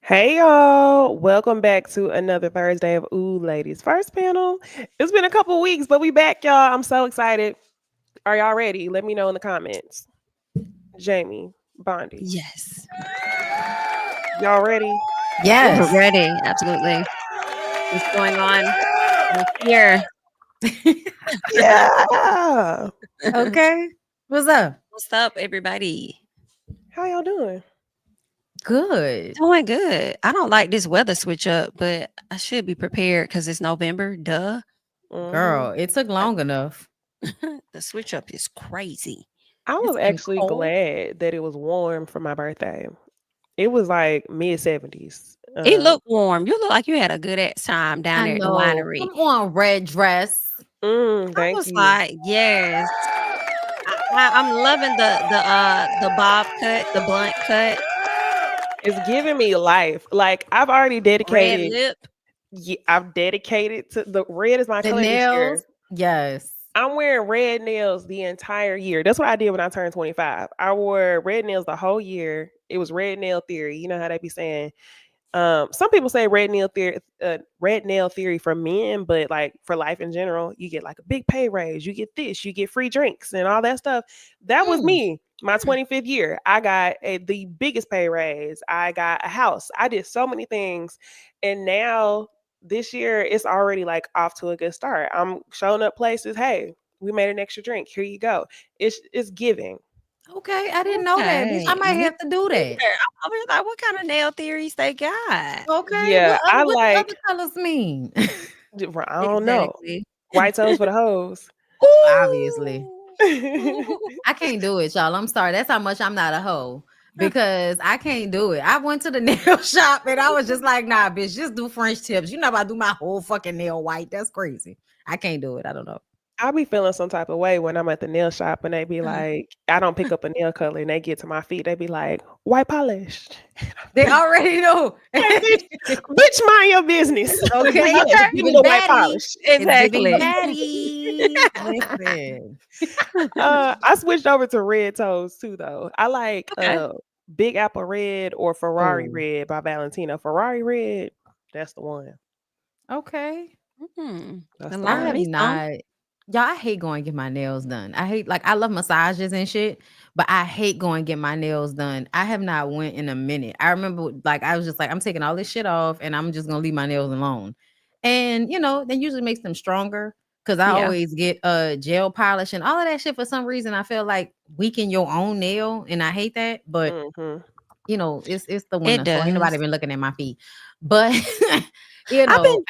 Hey y'all, welcome back to another Thursday of Ooh Ladies First Panel. It's been a couple weeks, but we back, y'all. I'm so excited. Are y'all ready? Let me know in the comments. Jamie, Bondi, Yes. y'all ready? We're Yes. ready. Absolutely. What's going on? We're here. Yeah. Okay. What's up? What's up, everybody? How y'all doing? Good. Doing good. I don't like this weather switch up, but I should be prepared because it's November. Duh. hmm Girl, it took I- long enough. the switch up is crazy. I was It's getting actually cold. glad that it was warm for my birthday. It was like mid 70s. It looked warm. You look like you had a good ass time down I there at the know. winery. Come on, red dress. I Thank was you. like, yes. I'm loving the bob cut, the blunt cut, It's giving me life. Like I've already red dedicated. lip. Yeah, I've dedicated to the red is my The color this nails. year. Yes. I'm wearing red nails the entire year. That's what I did when I turned 25. I wore red nails the whole year. It was red nail theory. You know how they be saying. Some people say red nail theory for men, but like for life in general, you get like a big pay raise, you get this, you get free drinks and all that stuff. That was Mm. me. My 25th year, I got the biggest pay raise. I got a house. I did so many things, and now this year it's already like off to a good start. I'm showing up places. Hey, we made an extra drink. Here you go. It's giving. Okay. I didn't know that, bitch. I Okay. might Me have to do that. either. I'm over here like, what kind of nail theories they got? Okay. Yeah, I What the other like. colors mean? I don't know. Exactly. White toes for the hoes. Obviously. Ooh. I can't do it, y'all. I'm sorry. That's how much I'm not a hoe. Because I can't do it. I went to the nail shop and I was just like, nah, bitch, just do French tips. You know about to do my whole fucking nail white. That's crazy. I can't do it. I don't know. I be feeling some type of way when I'm at the nail shop and they be like, I don't pick up a nail color and they get to my feet, they be like, white polished. They already know. Like, bitch, mind your business. But Okay, yes, it's Okay. give me giving the white baddie. polish. It's giving Exactly. baddie. Listen. I switched over to red toes too though. I like Okay. Big Apple Red or Ferrari Oh, Red by Valentino. Ferrari Red, that's the one. okay. That's I the I love have one. me some. not. Y'all, I hate going to get my nails done. I hate like I love massages and shit, but I hate going to get my nails done. I have not went in a minute. I remember like I was just like, I'm taking all this shit off and I'm just gonna leave my nails alone. And that usually makes them stronger because I Yeah. always get gel polish and all of that shit for some reason. I feel like weaken your own nail, and I hate that. But Hmm it's the It winter, so ain't nobody does. been looking at my feet. But you I've know, been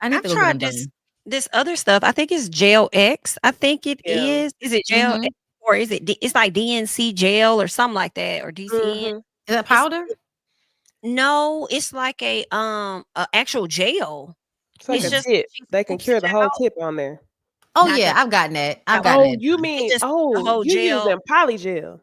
I need I've to go get tried them this done. this other stuff. I think it's Gel X. I think it Yeah. is. Is it Gel Mm-hmm. X or is it it's like DNC gel or something like that or DCN? hmm Is that It's powder? no, it's like a actual gel. It's like It's a Mm. just tip. she They can scoops it cure the whole out. tip on there. Oh Not yeah, the I've gotten that. I've that gotten one. Oh, that you done. It mean just the whole you gel. using polygel.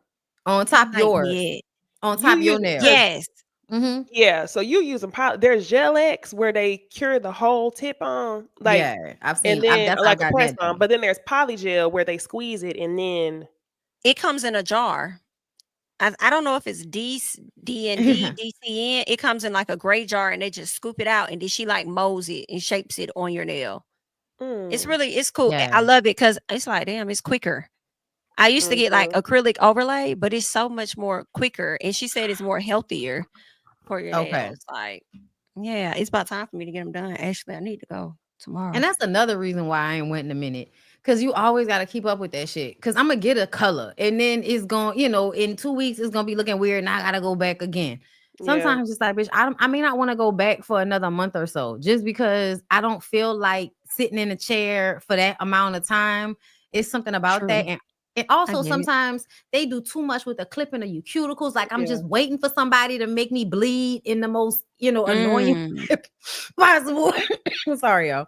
On top of Not yours. yet. On You top of your using nail. because Yes. Mm-hmm. yeah, so you using poly there's Gel X where they cure the whole tip on, like, Yeah, I've and seen. then I've like a gotten press that on, done. but then there's polygel where they squeeze it and then It comes in a jar. I don't know if it's D and D, DCN. It comes in like a gray jar and they just scoop it out and then she like molds it and shapes it on your nail. mm, It's cool. Yeah. I love it because it's like, damn, it's quicker. I used to get like mhm. acrylic overlay, but it's so much more quicker. And she said it's more healthier for your Okay. nails. Like, yeah, it's about time for me to get them done. Actually, I need to go And tomorrow. that's another reason why I ain't went in a minute. Cause you always gotta keep up with that shit. Cause I'm gonna get a color and then it's going, in 2 weeks it's gonna be looking weird and I gotta go back again. Yeah, Sometimes it's like, bitch, I may not want to go back for another month or so just because I don't feel like sitting in a chair for that amount of time. It's something about that. True. And I also get it. sometimes they do too much with the clipping of your cuticles. Like I'm yeah. just waiting for somebody to make me bleed in the most, annoying Mm. possible. Sorry, y'all.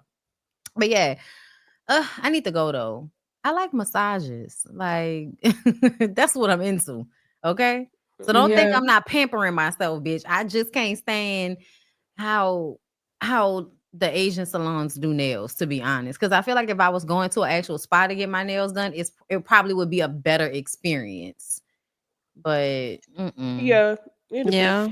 But yeah, I need to go though. I like massages. Like that's what I'm into. Okay. So don't think Yeah. Mhm. I'm not pampering myself, bitch. I just can't stand how how the Asian salons do nails, to be honest. Because I feel like if I was going to an actual spa to get my nails done, it probably would be a better experience. But Yeah, it depends. Yeah.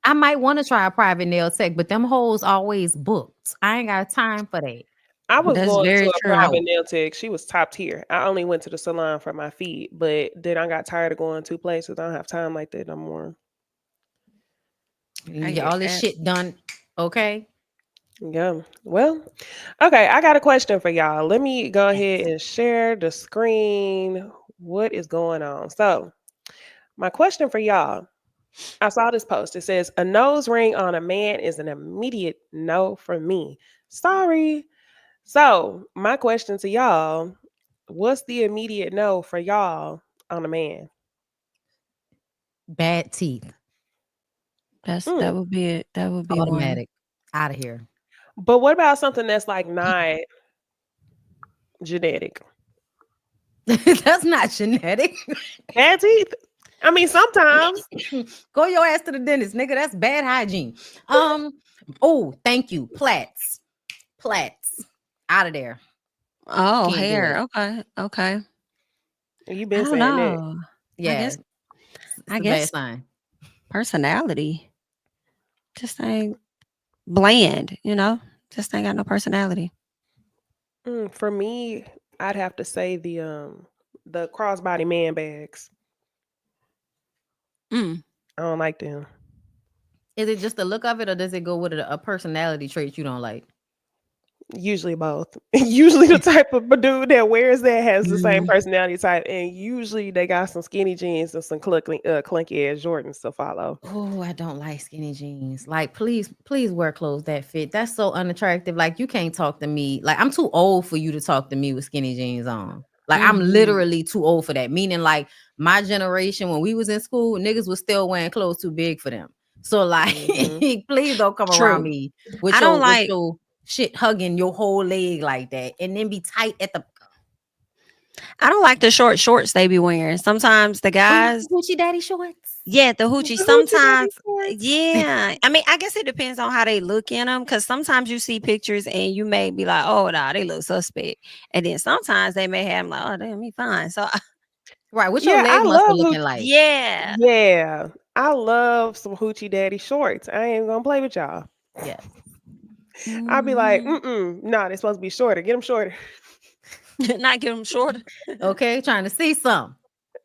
I might want to try a private nail tech, but them hoes always booked. I ain't got time for that. I was That's going to very a true. private nail tech. She was top tier. I only went to the salon for my feet, but then I got tired of going two places. I don't have time like that no more. You I get get all this that. shit done. Okay. Yeah. Well, okay. I got a question for y'all. Let me go ahead Yes. and share the screen. What is going on? So, my question for y'all, I saw this post. It says, a nose ring on a man is an immediate no for me. Sorry. So, my question to y'all, what's the immediate no for y'all on a man? Bad teeth. Mm. That would be it. That would be one. Automatic. Out of here. But what about something that's like not genetic? That's not genetic. Bad teeth? I mean, sometimes. Go your ass to the dentist, nigga. That's bad hygiene. Oh, thank you. Plaits. Plaits. Out of there. Oh, Can't do hair. it. Okay. Okay. You've I been don't saying that. know. I Yeah. guess It's I a bad guess sign. personality. Just ain't bland, Just ain't got no personality. For me, I'd have to say the crossbody man bags. Mm. I don't like them. Is it just the look of it, or does it go with a personality trait you don't like? Usually both. Usually the type of dude that wears that has the same Mm. personality type, and usually they got some skinny jeans and some clunky ass Jordans to follow. Oh, I don't like skinny jeans. Like, please wear clothes that fit. That's so unattractive. Like, you can't talk to me. Like, I'm too old for you to talk to me with skinny jeans on. Like, I'm Mhm. literally too old for that. Meaning, like, my generation, when we was in school, niggas was still wearing clothes too big for them. So, like, Hmm. please don't come around True. me I don't with like your shit hugging your whole leg like that, and then be tight at the the short shorts they be wearing. Sometimes the guys, Gucci daddy shorts. yeah, the The hoochie. hoochie daddy Sometimes, shorts. yeah. I mean, I guess it depends on how they look in them. Because sometimes you see pictures and you may be like, "Oh, nah, they look suspect," and then sometimes they may have them like, "Oh, damn, he fine." So, Right, what's your Yeah, leg I muscle love looking like? yeah. yeah. I love some hoochie daddy shorts. I ain't gonna play with y'all. Yeah. I'll be like, Mhm. nah, they're supposed to be shorter. Get them shorter. Not give them short Okay, trying to see some.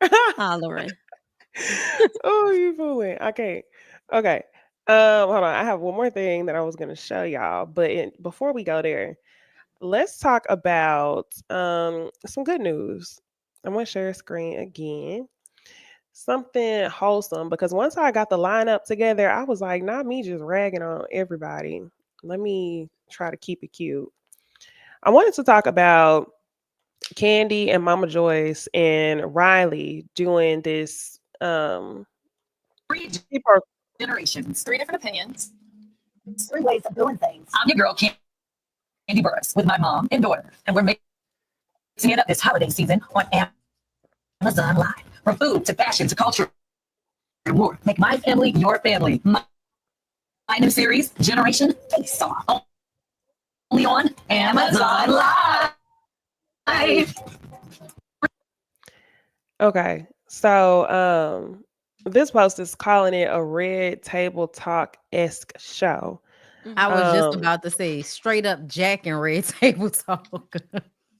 hollering. Oh, you fooling. I can't. Okay. Hold on. I have one more thing that I was gonna show y'all. But before we go there, let's talk about some good news. I'm gonna share a screen again. Something wholesome because once I got the lineup together, I was like, not me just ragging on everybody. Let me try to keep it cute. I wanted to talk about Kandi and Mama Joyce and Riley doing this Three people. generations, three different opinions, three ways of doing things. I'm your girl, Kandi Burruss, with my mom and daughter, and we're mixing it up this holiday season on Amazon Live. From food to fashion to culture and more. Make my family your family. My new series, Generation Face Off, only on Amazon Live. Okay. So this post is calling it a red table talk-esque show. I Mhm. was just Um about to say straight up Jack and Red Table Talk.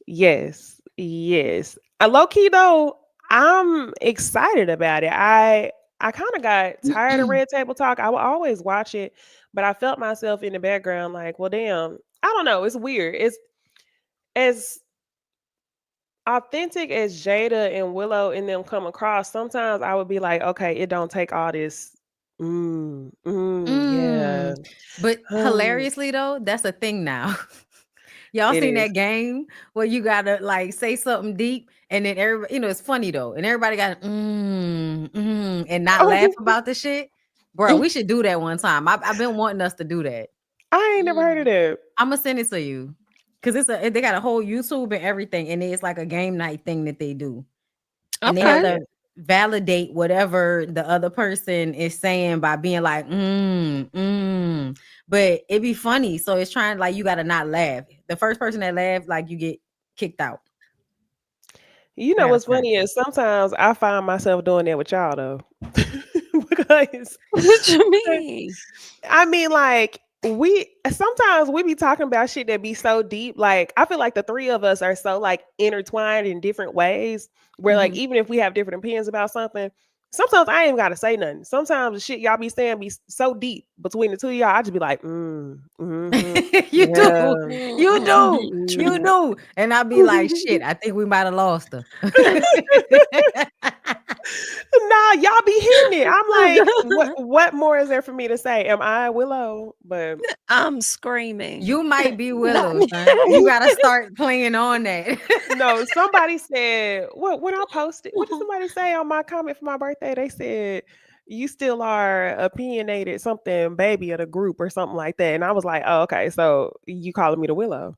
yes, yes. Low key though, I'm excited about it. I kind of got tired of red table talk. I would always watch it, but I felt myself in the background like, well damn, I don't know, it's weird. It's as authentic as Jada and Willow and them come across, sometimes I would be like, okay, it don't take all this. Yeah. Mm. But hilariously though, that's a thing now. Y'all It seen is. that game where you gotta like say something deep and then everybody, it's funny though, and everybody got and not laugh about the shit. Bro, we should do that one time. I've been wanting us to do that. I ain't never heard of Mm. that. I'm gonna send it to you because they got a whole YouTube and everything, and it's like a game night thing that they do, and they have Okay. Period. to validate whatever the other person is saying by being like but it be funny, so it's trying like you gotta not laugh. The first person that laughs, like you get kicked out. You I know gotta what's find funny is sometimes I find myself doing that with y'all though. because What you mean? I mean, like we sometimes we be talking about shit that be so deep. Like I feel like the three of us are so like intertwined in different ways. Where like even if we have different opinions about something, sometimes I ain't gotta say nothing. Sometimes the shit y'all be saying be so deep between the two of y'all. I just be like, You do. yeah. You do. You Mm. do. And I'll be like, shit, I think we might have lost her. Nah, y'all be hearing it. I'm like, what more is there for me to say? Am I Willow? But I'm screaming. You might be Willow, son. You gotta start playing on that. no, somebody said what when I posted. What did somebody say on my comment for my birthday? They said you still are opinionated something baby of the group or something like that. And I was like, oh, okay, so you calling me the Willow?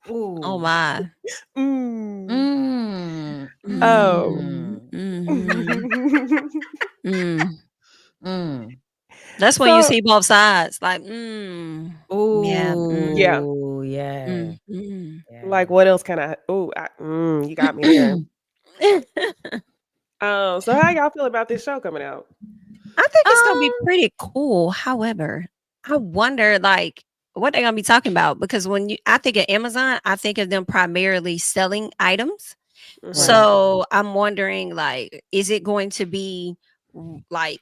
Oh Ooh. my. Mm. Mm. Oh. Mm. Mm. Mm. That's when you So see both sides. Like, yeah, yeah, Ooh, yeah. like Yeah. what else can I? You got me there. So how y'all feel about this show coming out? I think it's gonna be Um, pretty cool. However, I wonder like what they're gonna be talking about because I think of Amazon, I think of them primarily selling items. Mhm. right. So I'm wondering, like, is it going to be like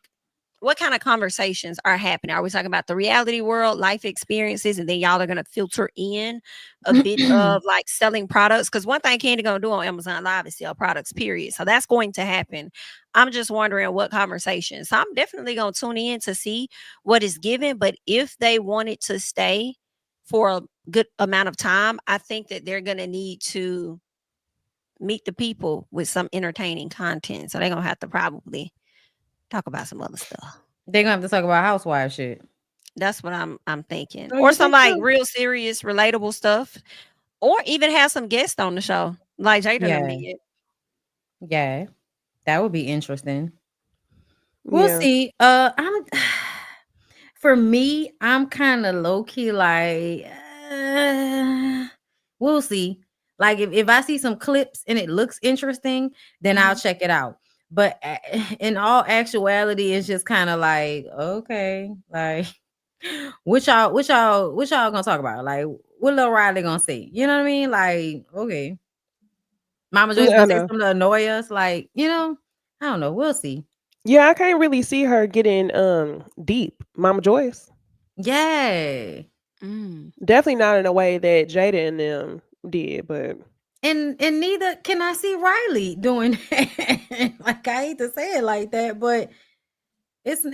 what kind of conversations are happening? Are we talking about the reality world, life experiences, and then y'all are gonna filter in a bit of like selling products? Because one thing Candy gonna do on Amazon Live is sell products, period. So that's going to happen. I'm just wondering what conversations. So I'm definitely gonna tune in to see what is given. But if they wanted to stay for a good amount of time, I think that they're gonna need to meet the people with some entertaining content. So they're gonna have to probably talk about some other stuff. They're gonna have to talk about housewife shit. That's what I'm thinking. Oh, Or you some think like so? real serious, relatable stuff. Or even have some guests on the show. Like Jada done Yeah. did. Yeah. That would be interesting. We'll Yeah. see. I'm for me, I'm kind of low key like we'll see. Like if I see some clips and it looks interesting, then I'll check it out. But in all actuality, it's just kind of like, okay, like what y'all gonna talk about? Like what Lil Riley gonna say? You know what I mean? Like, okay. Mama Joy's I gonna say know. something to annoy us, like, I don't know. We'll see. Yeah, I can't really see her getting deep. Mama Joyce. Yeah. Mm. Definitely not in a way that Jada and them did, but And neither can I see Riley doing that. Like I hate to say it like that, but it's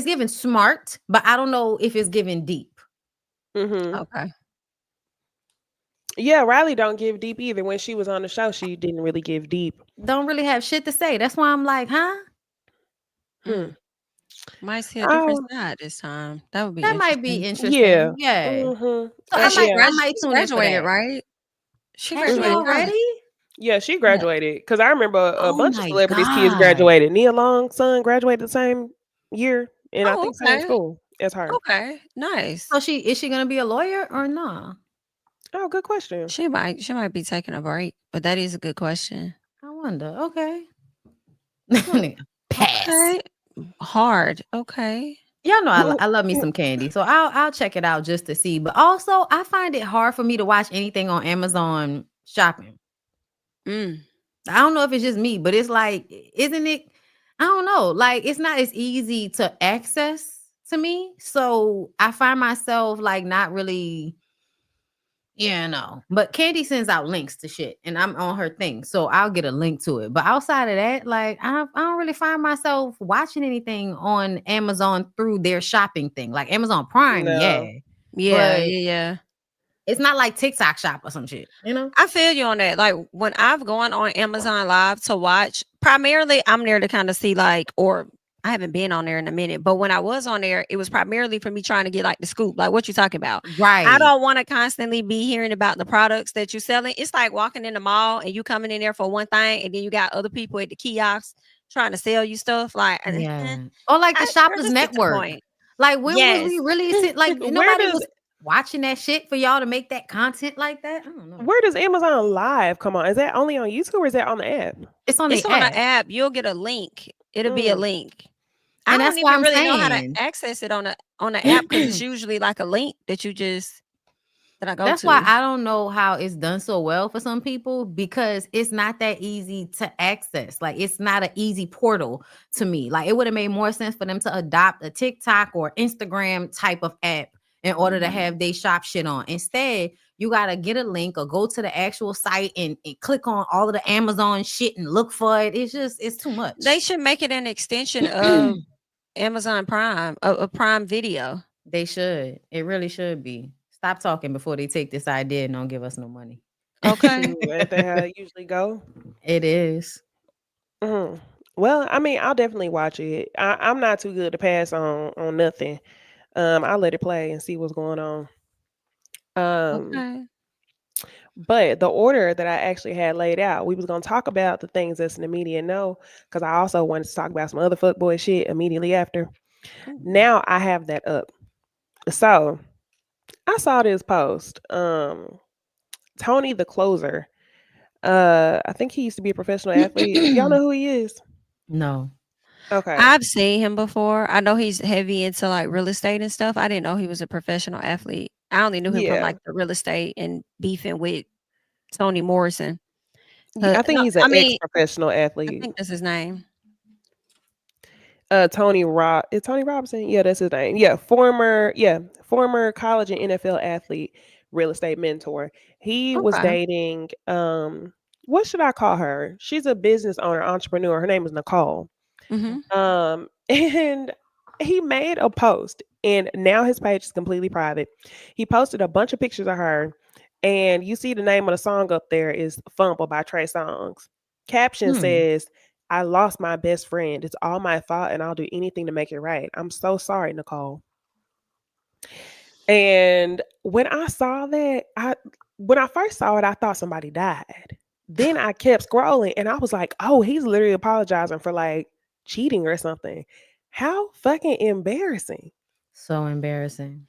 giving smart, but I don't know if it's giving deep. Okay. Yeah, Riley don't give deep either. When she was on the show, she didn't really give deep. Don't really have shit to say. That's why I'm like, huh? Hmm. Might see a different Oh, side this time. That would be That might be interesting. yeah. interesting. Yeah. So And Yeah. I might she's tune in for graduated, that. right? She Has she graduated Mhm. college. already? Yeah, she Yeah. graduated because I remember a Oh bunch of my celebrities' kids God. graduated. Nia Long's son graduated the same year, and I Oh, think same okay. school as her. Okay. Nice. So is she gonna be a lawyer or not? Oh, good question. She might be taking a break, but that is a good question. I wonder. Okay. Hmm. Pass. Okay. Hard. Okay. Y'all know I love me some candy, so I'll check it out just to see. But also, I find it hard for me to watch anything on Amazon shopping. Mm. I don't know if it's just me, but it's like, isn't it? I don't know. Like, it's not as easy to access to me, so I find myself like not really. Yeah, no. But Candy sends out links to shit, and I'm on her thing, so I'll get a link to it. But outside of that, like I don't really find myself watching anything on Amazon through their shopping thing, like Amazon Prime, yeah. No. Yeah, But yeah. it's not like TikTok shop or some shit, you know? I feel you on that. Like when I've gone on Amazon Live to watch, primarily I'm there to kind of see or I haven't been on there in a minute, but when I was on there, it was primarily for me trying to get like the scoop, like what you talking about. I Right. don't want to constantly be hearing about the products that you're selling. It's like walking in the mall and you coming in there for one thing, and then you got other people at the kiosks trying to sell you stuff. Like, Yeah. Or like the girl, Shoppers just get to the Network. point. Like when was Yes. we really like Where nobody does was watching that shit for y'all to make that content like that? I don't know. where does Amazon Live come on? Is that only on YouTube or is that on the app? It's on It's the on an app. app. You'll get a link. It'll be a Mm. link. I And don't that's why even I'm really know how to saying. access it on the app because it's usually like a link that I go That's why to. I don't know how it's done so well for some people, because it's not that easy to access. Like, it's not an easy portal to me. Like, it would have made more sense for them to adopt a TikTok or Instagram type of app in order to have they shop shit on. Instead, you gotta get a link or go to the actual site and click on all of the Amazon shit and look for it. It's too much. They should make it an extension of Amazon Prime, a Prime Video. They should. It really should be. Stop talking before they take this idea and don't give us no money. Okay. Ain't that how it usually go? It is. Mhm. Well, I mean, I'll definitely watch it. I'm not too good to pass on nothing. I'll let it play and see what's going on. Um, Okay. but the order that I actually had laid out, we was gonna talk about the things that's in the media know, because I also wanted to talk about some other fuckboy shit immediately after. Ooh. Now I have that up. So I saw this post. Tony the closer. I think he used to be a professional athlete. Y'all know who he is? No. Okay. I've seen him before. I know he's heavy into like real estate and stuff. I didn't know he was a professional athlete. I only knew him from Yeah. like the real estate and beefing with Toni Morrison. I think No, he's an I mean, ex-professional I athlete. think that's his name. Tony Robinson. Yeah, that's his name. Former college and NFL athlete, real estate mentor. He was Okay. dating what should I call her? She's a business owner, entrepreneur. Her name is Nicole. Mm-hmm. And he made a post, and now his page is completely private. He posted a bunch of pictures of her, and you see the name of the song up there is Fumble by Trey Songz. Caption says, I lost my best friend. It's all my fault, and I'll do anything to make it right. I'm so sorry, Nicole. And when I saw that, when I first saw it, I thought somebody died. Then I kept scrolling, and I was like, oh, he's literally apologizing for like cheating or something. How fucking embarrassing. So embarrassing.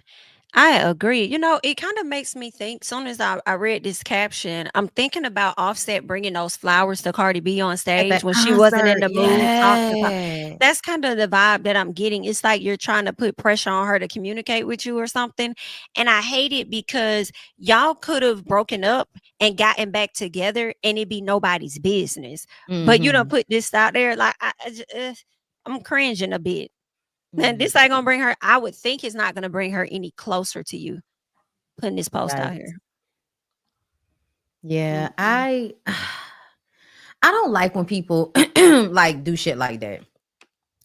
I agree. You know, it kind of makes me think. Soon as I read this caption, I'm thinking about Offset bringing those flowers to Cardi B on At stage that when she wasn't in concert. the mood. Talking about Yeah. that's kind of the vibe that I'm getting. It's like you're trying to put pressure on her to communicate with you or something. And I hate it because y'all could have broken up and gotten back together, and it'd be nobody's business. But you don't Mhm. put this out there. Like I'm cringing a bit. And this Mhm. ain't gonna bring her. I would think it's not gonna bring her any closer to you. Putting this post out Yikes. here. Yeah, Mm-mm. I don't like when people like do shit like that.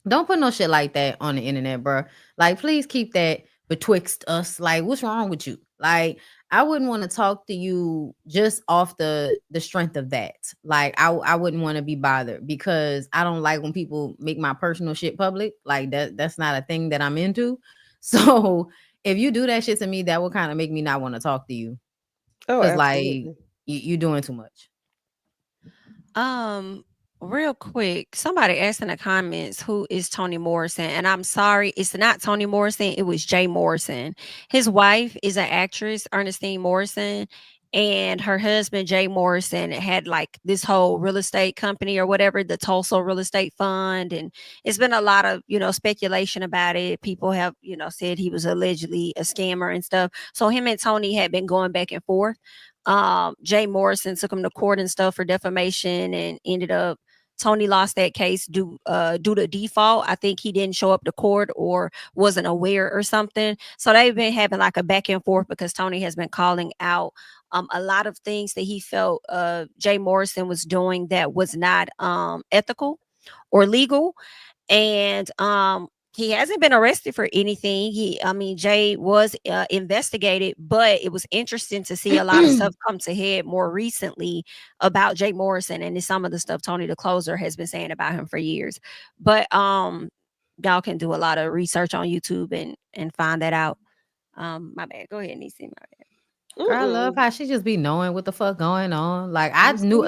Don't put no shit like that on the internet, bro. Like, please keep that betwixt us. Like, what's wrong with you? Like, I wouldn't want to talk to you just off the strength of that. Like, I wouldn't want to be bothered, because I don't like when people make my personal shit public. Like, that's not a thing that I'm into. So if you do that shit to me, that will kind of make me not want to talk to you, Oh, because like absolutely. you doing too much. Real quick, somebody asked in the comments who is Toni Morrison, and I'm sorry, it's not Toni Morrison. It was Jay Morrison. His wife is an actress, Ernestine Morrison, and her husband Jay Morrison had like this whole real estate company or whatever, the Tulsa Real Estate Fund, and it's been a lot of speculation about it. People have said he was allegedly a scammer and stuff. So him and Tony had been going back and forth. Jay Morrison took him to court and stuff for defamation, and ended up Tony lost that case due to default. I think he didn't show up to court or wasn't aware or something. So they've been having like a back and forth because Tony has been calling out a lot of things that he felt Jay Morrison was doing that was not ethical or legal. And he hasn't been arrested for anything. Jay was investigated, but it was interesting to see a lot of stuff come to head more recently about Jay Morrison, and it's some of the stuff Tony the Closer has been saying about him for years. But y'all can do a lot of research on YouTube and find that out. My bad. Go ahead, Niecy. My bad. Girl, I love Mm-mm. how she just be knowing what the fuck going on. Like, You see?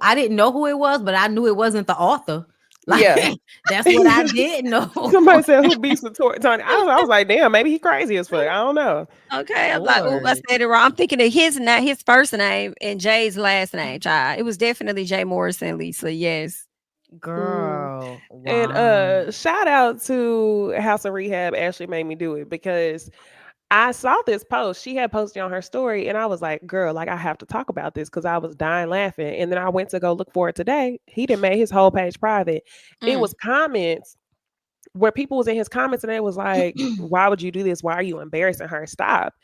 I didn't know who it was, but I knew it wasn't the author. Like, Yeah. that's what I did know. Somebody said who beats the Tony. I was like, damn, maybe he crazy as fuck. I don't know. Okay, I'm like, oh, I Lord. said it wrong. I'm thinking of his first name and Jay's last name, child. It was definitely Jay Morrison, Lisa. Yes. Girl, And wow. shout out to House of Rehab. Ashley made me do it because I saw this post. She had posted on her story, and I was like, girl, like I have to talk about this because I was dying laughing. And then I went to go look for it today. He done made his whole page private. It Mm. was comments where people was in his comments and they was like, why would you do this? Why are you embarrassing her? Stop.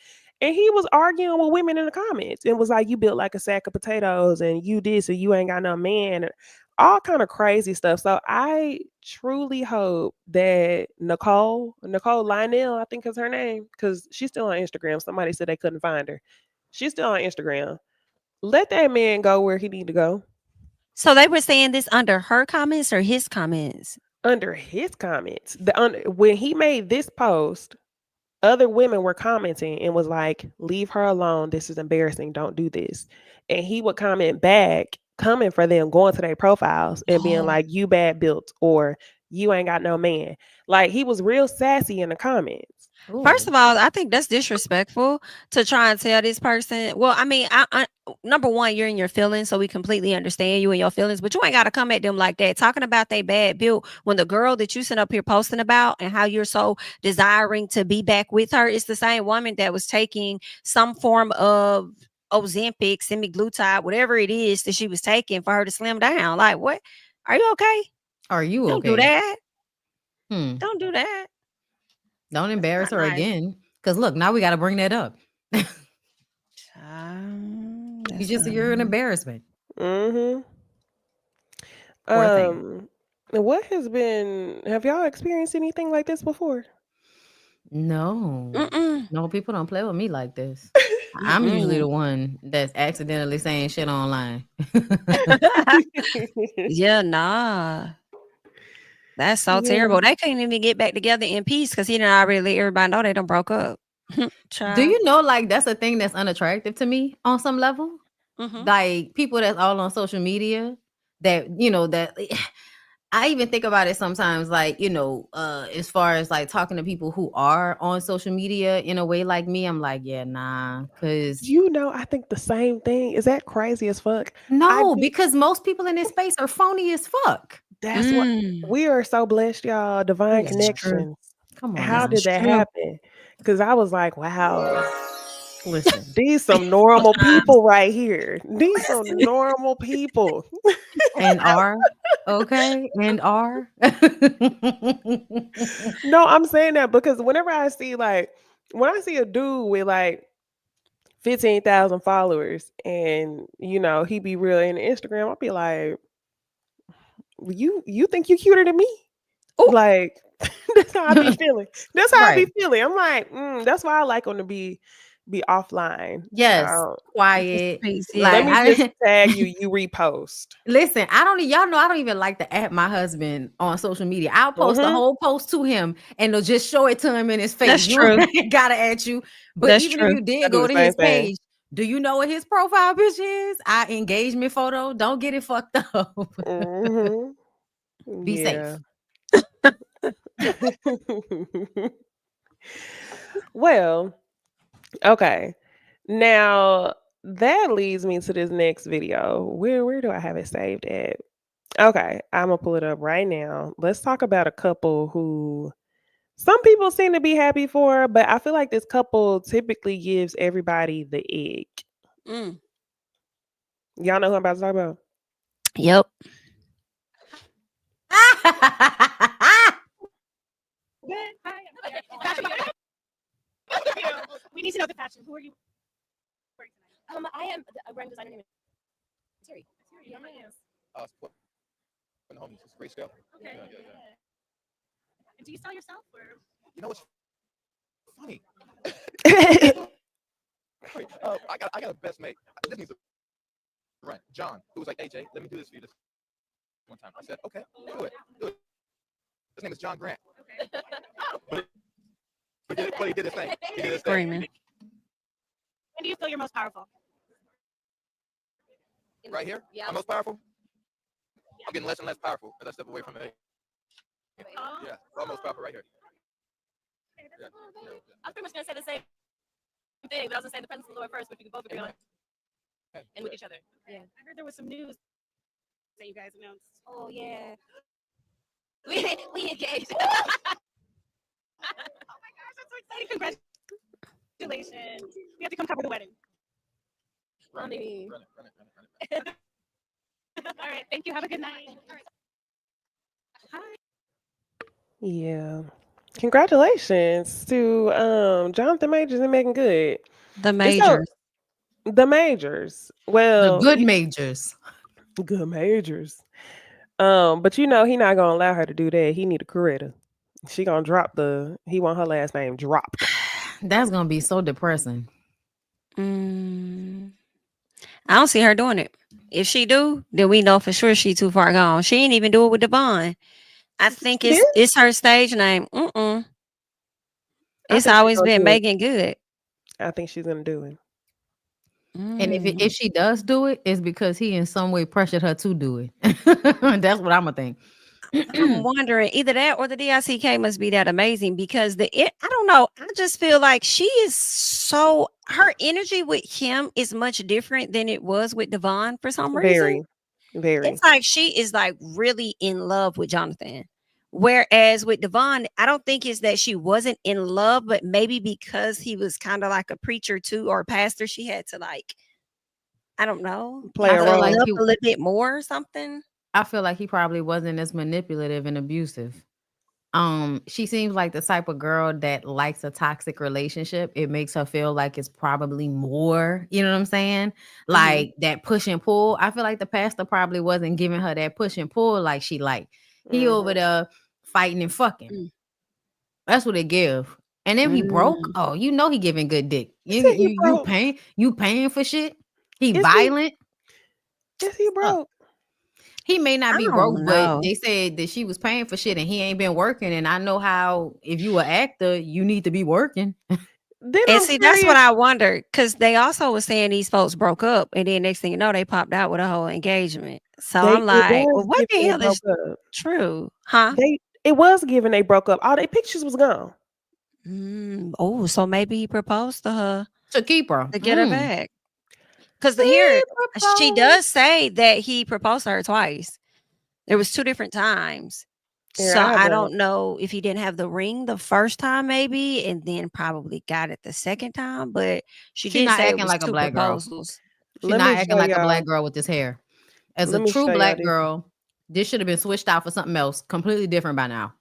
And he was arguing with women in the comments and was like, you built like a sack of potatoes and you this and you ain't got no man. And all kind of crazy stuff. So I truly hope that Nicole Lionel, I think is her name, because she's still on Instagram. Somebody said they couldn't find her. She's still on Instagram. Let that man go where he need to go. So they were saying this under her comments or his comments? Under his comments. When he made this post, other women were commenting and was like, leave her alone. This is embarrassing. Don't do this. And he would comment back, coming for them, going to their profiles and being like, you bad built or you ain't got no man. Like he was real sassy in the comments. First Ooh. of all, I think that's disrespectful to try and tell this person. Well, I mean, number one, you're in your feelings, so we completely understand you and your feelings, but you ain't got to come at them like that, talking about they bad built when the girl that you sent up here posting about and how you're so desiring to be back with her is the same woman that was taking some form of Ozempic, semaglutide, whatever it is that she was taking for her to slim down. Like, what? Are you okay? Are you Don't do okay? that. Don't do that. embarrass Not her nice. again. Because look, now we got to bring that up. You're an embarrassment. Mm-hmm. Poor thing. What has been, have y'all experienced anything like this before? No. Mm-mm. No, people don't play with me like this. I'm usually the one that's accidentally saying shit online. Yeah, nah. That's so Yeah. terrible. They couldn't even get back together in peace because he didn't already let everybody know they done broke up. Do Child. you know, like, that's a thing that's unattractive to me on some level? Mhm. Like, people that's all on social media that, that I even think about it sometimes, like, as far as like talking to people who are on social media in a way like me, I'm like, yeah, nah, because I think the same thing. Is that crazy as fuck? I no, do. because most people in this space are phony as fuck. That's what Mm, we are so blessed, y'all. Divine We this is are. true. connections. Come on How now. This is did that true. happen? Because I was like, wow, Listen. these some normal Sometimes. people right here. These some normal people. And are okay. And are. No, I'm saying that because whenever I see when I see a dude with like 15,000 followers and he be real in Instagram, I'll be like, you think you cuter than me? Oh, Like that's how I be feeling. That's how I be Right. feeling. I'm like, that's why I like them to be offline. Yes. just Quiet. peace. Let Like Yeah. me just I tag you. You repost. listen, I don't y'all know I don't even like to add my husband on social media. I'll post a Mm-hmm. whole post to him and they'll just show it to him in his face. That's You true. ain't gotta add you. But That's even if true. you I did do go the to same his thing. page, do you know what his profile picture is? Our engagement photo. Don't get it fucked up. Mm-hmm. Be Yeah. safe. Well, okay. Now that leads me to this next video. Where do I have it saved at? Okay, I'm gonna pull it up right now. Let's talk about a couple who some people seem to be happy for, but I feel like this couple typically gives everybody the egg. Mm. Y'all know who I'm about to talk about? Yep. We need to know the fashion. Who are you wearing tonight? I am a brand designer named Terry. Supporting the homies. It's a great scale. Okay. Yeah. And do you style yourself or? You know what's funny? I got a best mate. This needs a rent. John, who was like, "Hey Jay, let me do this for you this one time." I said, "Okay, do it. His name is John Grant." But he did his thing. He did his thing. Screaming. When do you feel you're most powerful? Right here, Yeah. I'm most powerful. I'm getting less and less powerful as I step away from it. Yeah, I'm most powerful right here. Yeah. I was pretty much gonna say the same thing, but I was gonna say the presence of the Lord first, which we could both agree on, and with each other. I heard there was some news that you guys announced? Oh yeah, we engaged. Oh my gosh, that's so exciting! Congratulations! We have to come cover the wedding. Run it, Maybe. run it. All right, thank you. Have a good night. All right. Hi. Yeah. Congratulations to Jonathan Majors and Meagan Good. The It's so majors. the majors. The Well, good majors. good majors. But you know he not gonna allow her to do that. He need a Coretta. She gonna drop he want her last name dropped. That's gonna be so depressing. Mm, I don't see her doing it. If she do, then we know for sure she too far gone. She ain't even do it with Devon. I think She did? it's her stage name. I It's think she's always gonna been do it. Meagan Good. I think she's gonna do it. And if Mm. she does do it, it's because he in some way pressured her to do it. That's what I'm gonna think. I'm wondering either that or the DICK must be that amazing because I don't know. I just feel like she is so her energy with him is much different than it was with Devon for some reason. Very. It's like she is like really in love with Jonathan. Whereas with Devon, I don't think it's that she wasn't in love, but maybe because he was kind of like a preacher too or a pastor, she had to like, I don't know, Play a level role. up a little bit more or something. I feel like he probably wasn't as manipulative and abusive. She seems like the type of girl that likes a toxic relationship. It makes her feel like it's probably more, you know what I'm saying? Like that push and pull. I feel like the pastor probably wasn't giving her that push and pull like she liked. He over there fighting and fucking. Mm. That's what it give. And then he broke. Mm. Oh, you know he giving good dick. You said he broke. You paying for shit. He Is he- violent. Yes, he broke. He may not I be don't broke, but know. they said that she was paying for shit and he ain't been working. And I know how if you an actor, you need to be working. Then And I'm see, that's what curious. I wondered because they also was saying these folks broke up, and then next thing you know, they popped out with a whole engagement. So I'm It like, well, was what the given they hell broke is up. true, huh? It was given they broke up. All their pictures was gone. Oh, so maybe he proposed to her To keep her. to get her back. Because He here she proposed. does say that he proposed to her twice. There was 2 different times. Here, So I have I a- don't know if he didn't have the ring the first time, maybe, and then probably got it the second time. But she She did not say it acting was like a 2 black girl. proposals. She's Let not me acting show like a y'all. black girl with this hair. As Let a me true show y'all black this. girl, this should have been switched out for something else, completely different by now.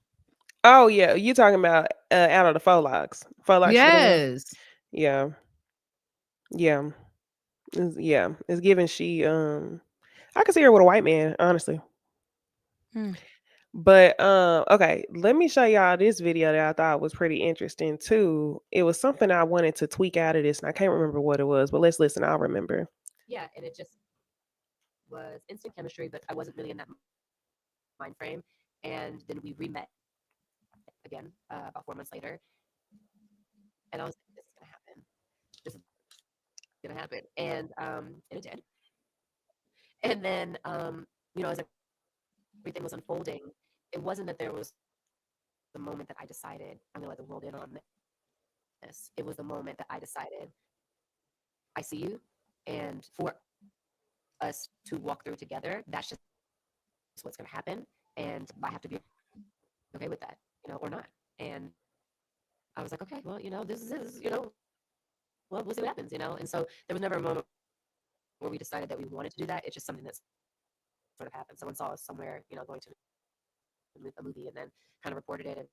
Oh yeah, you talking about out of the faux locks? Faux locks. Yes. Yeah. Yeah. It's given she I could see her with a white man, honestly. Hmm. But okay, let me show y'all this video that I thought was pretty interesting too. It was something I wanted to tweak out of this, and I can't remember what it was, but let's listen, I'll remember. Yeah, and it just was instant chemistry, but I wasn't really in that mind frame. And then we re-met again about 4 months later, and I was like, "This is gonna happen. This is gonna happen," and it did. And then, as everything was unfolding, it wasn't that there was the moment that I decided I'm gonna let the world in on this. It was the moment that I decided I see you, and for us to walk through together, that's just what's gonna happen, and I have to be okay with that, or not. And I was like, okay, well, this is, well, we'll see what happens, And so there was never a moment where we decided that we wanted to do that. It's just something that's sort of happened. Someone saw us somewhere, going to a movie, and then kind of reported it,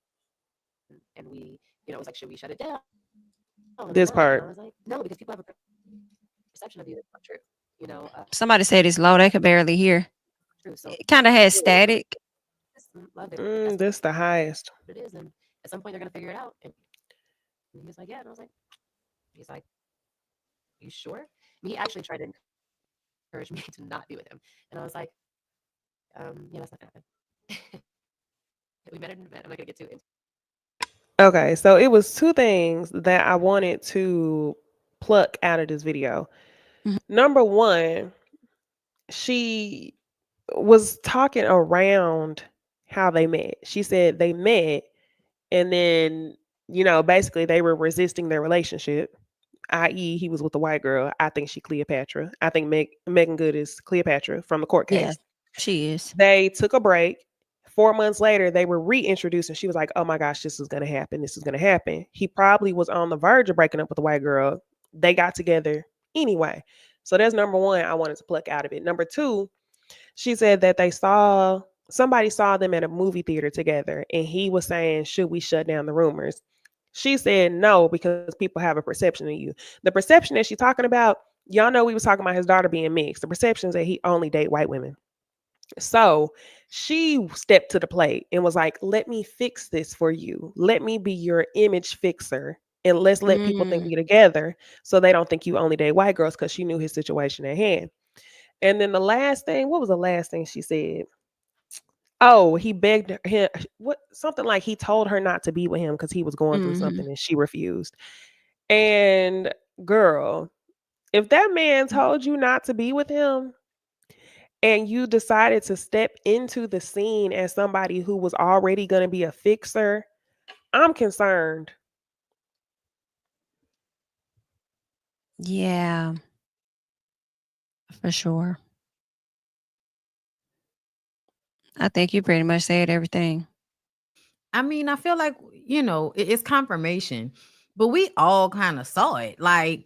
and we, it was like, should we shut it down? This And part. I was like, no, because people have a perception of you that's not true. Somebody said it's low. They could barely hear. True. So It kind of has static. love it. This the highest. What it is, and at some point they're gonna figure it out. And he was like, yeah, and I was like, he's like, you sure? He actually tried to encourage me to not be with him, and I was like, yeah, that's not gonna happen. We met at an event. I'm not gonna get to it. Okay, so it was 2 things that I wanted to pluck out of this video. Number 1, she was talking around how they met. She said they met and then, basically they were resisting their relationship, i.e. he was with a white girl. I think she Cleopatra. I think Meagan Good is Cleopatra from the court case. Yes. She is. They took a break. 4 months later, they were reintroduced, and she was like, "Oh my gosh, this is gonna happen. This is gonna happen." He probably was on the verge of breaking up with the white girl. They got together anyway. So that's number one. I wanted to pluck out of it. Number two, she said that somebody saw them at a movie theater together, and he was saying, "Should we shut down the rumors?" She said no, because people have a perception of you. The perception that she's talking about, y'all know we was talking about his daughter being mixed. The perception is that he only date white women. So she stepped to the plate and was like, "Let me fix this for you. Let me be your image fixer. And let's let people think Mm. we together so they don't think you only date white girls," because she knew his situation at hand. And then the last thing, what was the last thing she said? Oh, he begged him, what, something like he told her not to be with him because he was going through something Mhm. and she refused. And girl, if that man told you not to be with him and you decided to step into the scene as somebody who was already going to be a fixer, I'm concerned. Yeah, for sure. I think you pretty much said everything. I mean, I feel like, it's confirmation, but we all kind of saw it. Like,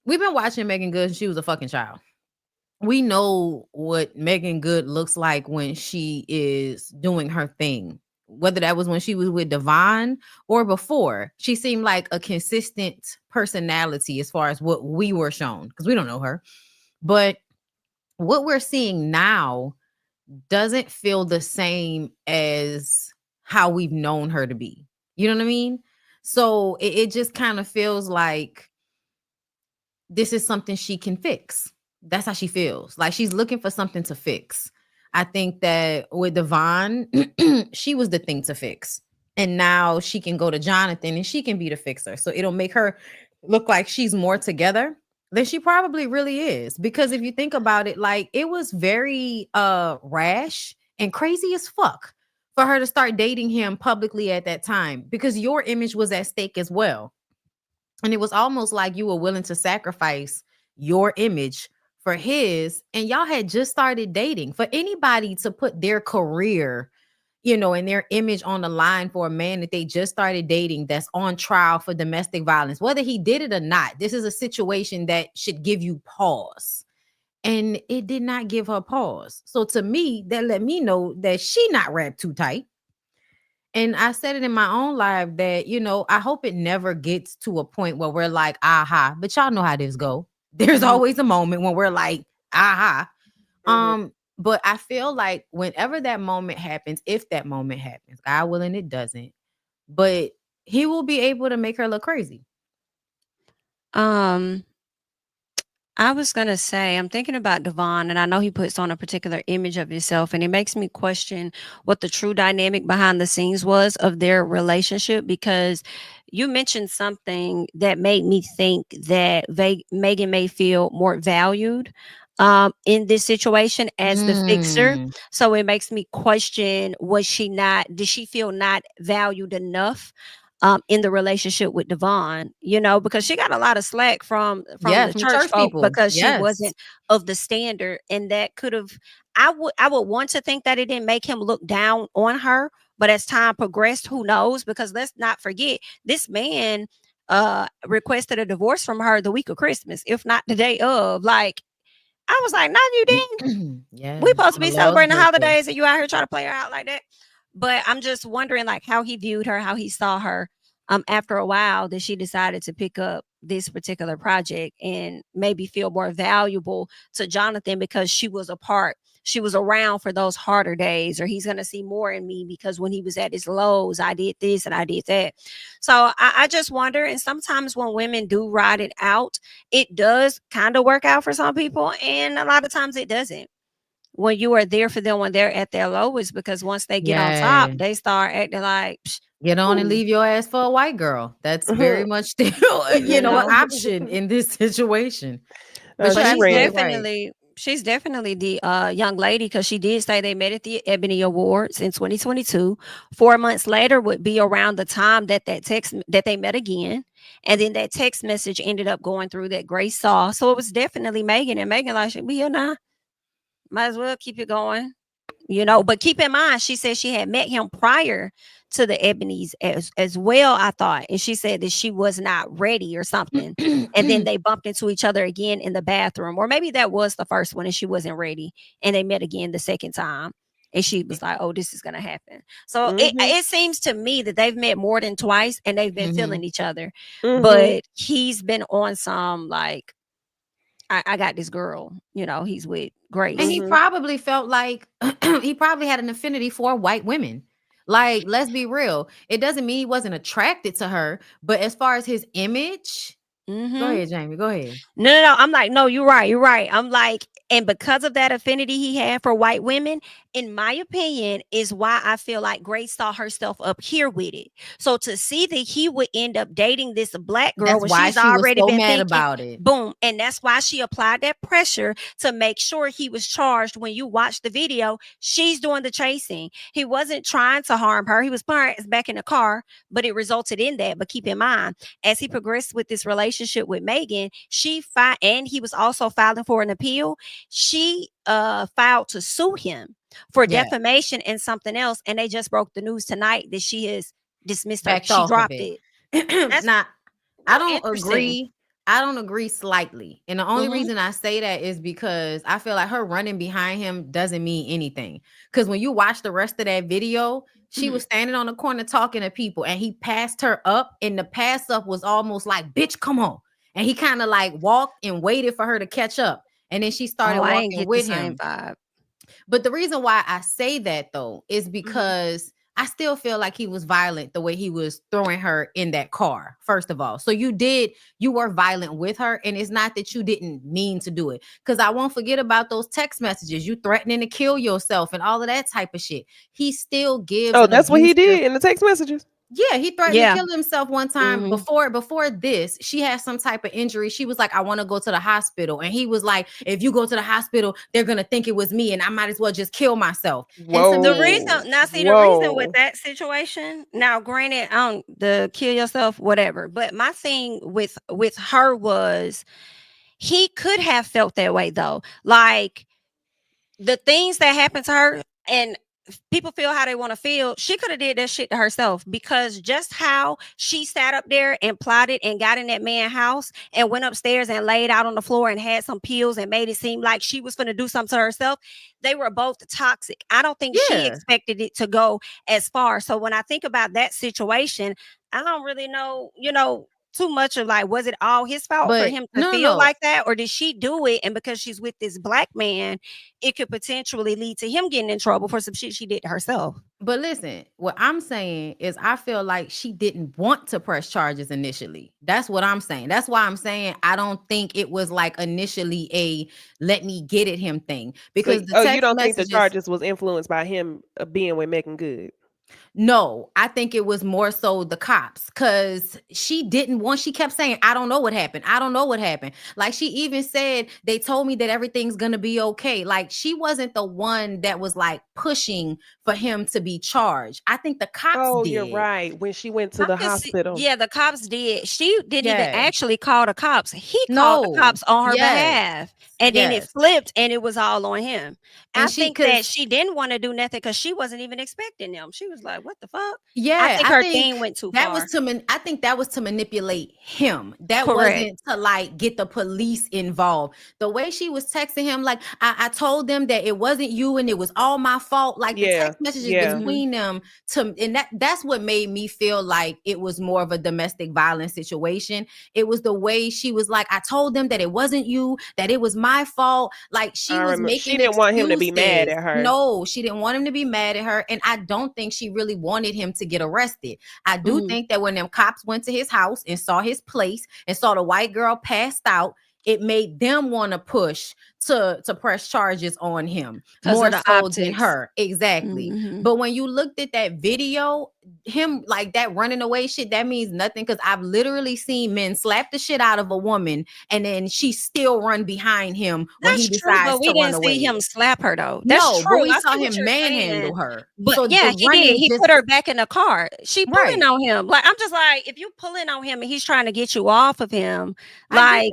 we've been watching Megan Good since she was a fucking child. We know what Megan Good looks like when she is doing her thing. Whether that was when she was with Devon or before, she seemed like a consistent personality as far as what we were shown, because we don't know her. But what we're seeing now doesn't feel the same as how we've known her to be. You know what I mean? So it just kind of feels like this is something she can fix. That's how she feels. Like she's looking for something to fix. I think that with Devon, she was the thing to fix. And now she can go to Jonathan and she can be the fixer. So it'll make her look like she's more together than she probably really is. Because if you think about it, like it was very rash and crazy as fuck for her to start dating him publicly at that time, because your image was at stake as well. And it was almost like you were willing to sacrifice your image for his, and y'all had just started dating. For anybody to put their career, and their image on the line for a man that they just started dating that's on trial for domestic violence, whether he did it or not, this is a situation that should give you pause. And it did not give her pause. So to me, that let me know that she not wrapped too tight. And I said it in my own life that, I hope it never gets to a point where we're like, aha, but y'all know how this go. There's Mhm. always a moment when we're like, aha. Mhm. But I feel like whenever that moment happens, if that moment happens, God willing, it doesn't, but he will be able to make her look crazy. Um, I was gonna say, I'm thinking about Devon, and I know he puts on a particular image of himself, and it makes me question what the true dynamic behind the scenes was of their relationship. Because you mentioned something that made me think that Megan may feel more valued in this situation as the fixer. Mm, So it makes me question: did she feel not valued enough? In the relationship with Devon, because she got a lot of slack from yeah, the from church church folk people. because she Yes. wasn't of the standard, and that could have. I would want to think that it didn't make him look down on her, but as time progressed, who knows? Because let's not forget, this man requested a divorce from her the week of Christmas, if not the day of. Like, I was like, no, you didn't. We Yes, supposed to on the be Lord's celebrating the birthday. holidays, and you out here trying to play her out like that. But I'm just wondering, like, how he viewed her, how he saw her. After a while, that she decided to pick up this particular project and maybe feel more valuable to Jonathan because she was around for those harder days, or he's gonna see more in me because when he was at his lows, I did this and I did that. So I just wonder, and sometimes when women do ride it out, it does kind of work out for some people, and a lot of times it doesn't. When you are there for them when they're at their lowest, because once they get on top, Yeah. they start acting like, "Psh, Get on and who?" leave your ass for a white girl. That's very Mhm. much still, You an know? option in this situation. No, But you're But she absolutely ran. right. she's definitely the young lady, because she did say they met at the Ebony Awards in 2022. 4 months later would be around the time that they met again, and then that text message ended up going through that Grace saw. So it was definitely Megan, and Megan like, "We here now." might as well keep it going. You know, but keep in mind, she said she had met him prior to the Ebony's as well, I thought. And she said that she was not ready or something. And then they bumped into each other again in the bathroom. Or maybe that was the first one and she wasn't ready. And they met again the second time. And she was like, oh, this is going to happen. So it seems to me that they've met more than twice and they've been feeling each other. But he's been on some like, I got this girl, you know, he's with Grace. And he probably felt like he probably had an affinity for white women. Like, let's be real. It doesn't mean he wasn't attracted to her, but as far as his image, go ahead, Jamie. Go ahead. No. I'm like, no, you're right. You're right. I'm like, and because of that affinity he had for white women, in my opinion, is why I feel like Grace saw herself up here with it. So to see that he would end up dating this black girl when she's already been mad thinking, about it. Boom. And that's why she applied that pressure to make sure he was charged. When you watch the video, she's doing the chasing. He wasn't trying to harm her. He was putting her back in the car, but it resulted in that. But keep in mind, as he progressed with this relationship with Meagan, and he was also filing for an appeal. She filed to sue him for defamation and something else, and they just broke the news tonight that she has dismissed her. She dropped it. Now, I don't agree. I don't agree slightly, and the only reason I say that is because I feel like her running behind him doesn't mean anything. Because when you watch the rest of that video, she was standing on the corner talking to people, and he passed her up, and the pass up was almost like, "Bitch, come on!" And he kind of like walked and waited for her to catch up, and then she started walking with him. But the reason why I say that though is because I still feel like he was violent the way he was throwing her in that car, first of all. So you were violent with her, and it's not that you didn't mean to do it. Because I won't forget about those text messages, you threatening to kill yourself and all of that type of shit. He still gives. Oh, that's what he did in the text messages. Yeah, he threatened to kill himself one time before this. She had some type of injury. She was like, I want to go to the hospital. And he was like, if you go to the hospital, they're going to think it was me and I might as well just kill myself. Whoa. The reason with that situation, now granted, the kill yourself, whatever. But my thing with her was he could have felt that way though. Like the things that happened to her, and people feel how they want to feel. She could have did that shit to herself, because just how she sat up there and plotted and got in that man's house and went upstairs and laid out on the floor and had some pills and made it seem like she was going to do something to herself. They were both toxic. I don't think she expected it to go as far. So when I think about that situation, I don't really know, too much of like, was it all his fault for him to feel like that? Or did she do it? And because she's with this black man, it could potentially lead to him getting in trouble for some shit she did to herself. But listen, what I'm saying is I feel like she didn't want to press charges initially. That's what I'm saying. That's why I'm saying I don't think it was like initially a let me get at him thing. Because you don't think the charges was influenced by him being with Meagan Good? No, I think it was more so the cops, because she kept saying, I don't know what happened. I don't know what happened. Like she even said, they told me that everything's going to be okay. Like she wasn't the one that was like pushing for him to be charged. I think the cops did. You're right. When she went to the hospital. Yeah, the cops did. She didn't even actually call the cops. He called the cops on her behalf. And then it flipped and it was all on him. And I think that she didn't want to do nothing because she wasn't even expecting them. She was like, what the fuck? Yeah. I think her thing went too far. I think that was to manipulate him. That wasn't to like get the police involved. The way she was texting him, like, I told them that it wasn't you and it was all my fault. Like the text messages between them and that's what made me feel like it was more of a domestic violence situation. It was the way she was like, I told them that it wasn't you, that it was my fault. Like she didn't want him to be mad at her. No, she didn't want him to be mad at her. And I don't think she really wanted him to get arrested. I do think that when them cops went to his house and saw his place and saw the white girl passed out, it made them want to push to press charges on him more so than her. Exactly. But when you looked at that video, him like that running away shit, that means nothing, because I've literally seen men slap the shit out of a woman and then she still run behind him when he decides to run away. But we didn't see him slap her though. That's true. But we saw him manhandle her. But so yeah, he did. He put her back in the car. She pulling on him. Like I'm just like, if you pulling on him and he's trying to get you off of him, like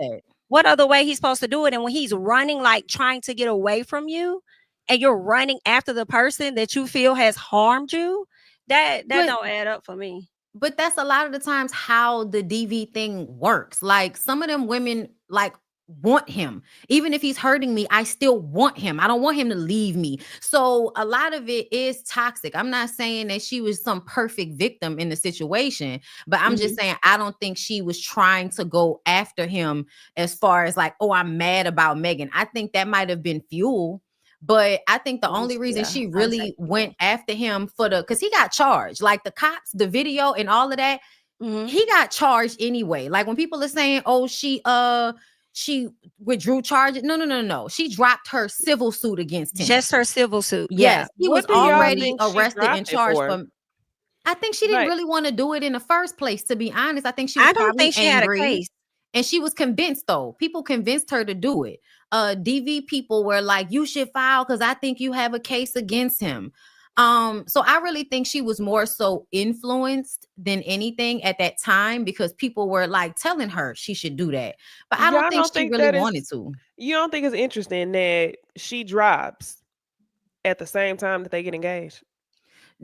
What other way he's supposed to do it? And when he's running, like trying to get away from you, and you're running after the person that you feel has harmed you, that But don't add up for me. but that's a lot of the times how the DV thing works. Like some of them women like want him. Even if he's hurting me, I still want him. I don't want him to leave me. So a lot of it is toxic. I'm not saying that she was some perfect victim in the situation, but I'm just saying I don't think she was trying to go after him as far as like, oh, I'm mad about Megan. I think that might have been fuel. But I think the only reason Yeah, she I would say really went after him because he got charged, like the cops, the video, and all of that, he got charged anyway. Like when people are saying, "Oh, she withdrew charges," no. She dropped her civil suit against him. just her civil suit. Yes, he was What do y'all already think she arrested and dropped it charged for? for. I think she didn't Like, really want to do it in the first place. To be honest, I think she was I don't probably think she had a angry. case. And she was convinced, though. People convinced her to do it. DV people were like, you should file because I think you have a case against him. So I really think she was more so influenced than anything at that time because people were like telling her she should do that. But I don't y'all think don't she think really that wanted is to. you don't think it's interesting that she drops at the same time that they get engaged?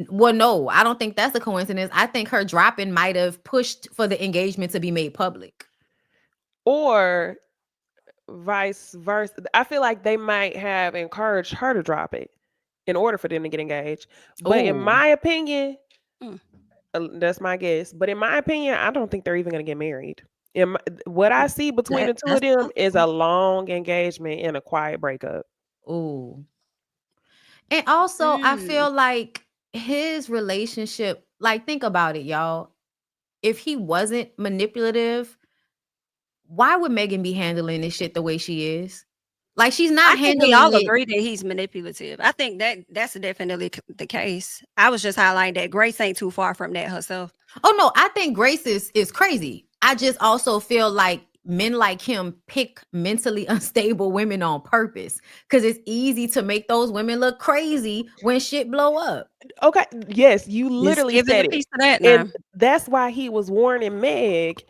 Well, no, I don't think that's a coincidence. I think her dropping might have pushed for the engagement to be made public. Or vice versa. I feel like they might have encouraged her to drop it in order for them to get engaged. But in Oh, my opinion, Mm. that's my guess. But in my opinion, I don't think they're even going to get married. What I see between the two of That's them is a possible. long engagement and a quiet breakup. oh. And also, I Mm. feel like his relationship, like, think about it, y'all. If he wasn't manipulative, why would Megan be handling this shit the way she is? Like, she's not I think we handling all it. agree that he's manipulative. I think that's definitely the case. I was just highlighting that Grace ain't too far from that herself. Oh no, I think Grace is crazy. I just also feel like men like him pick mentally unstable women on purpose because it's easy to make those women look crazy when shit blow up. Okay, yes, you Just literally giving said a it. piece of that And now. that's why he was warning Meg,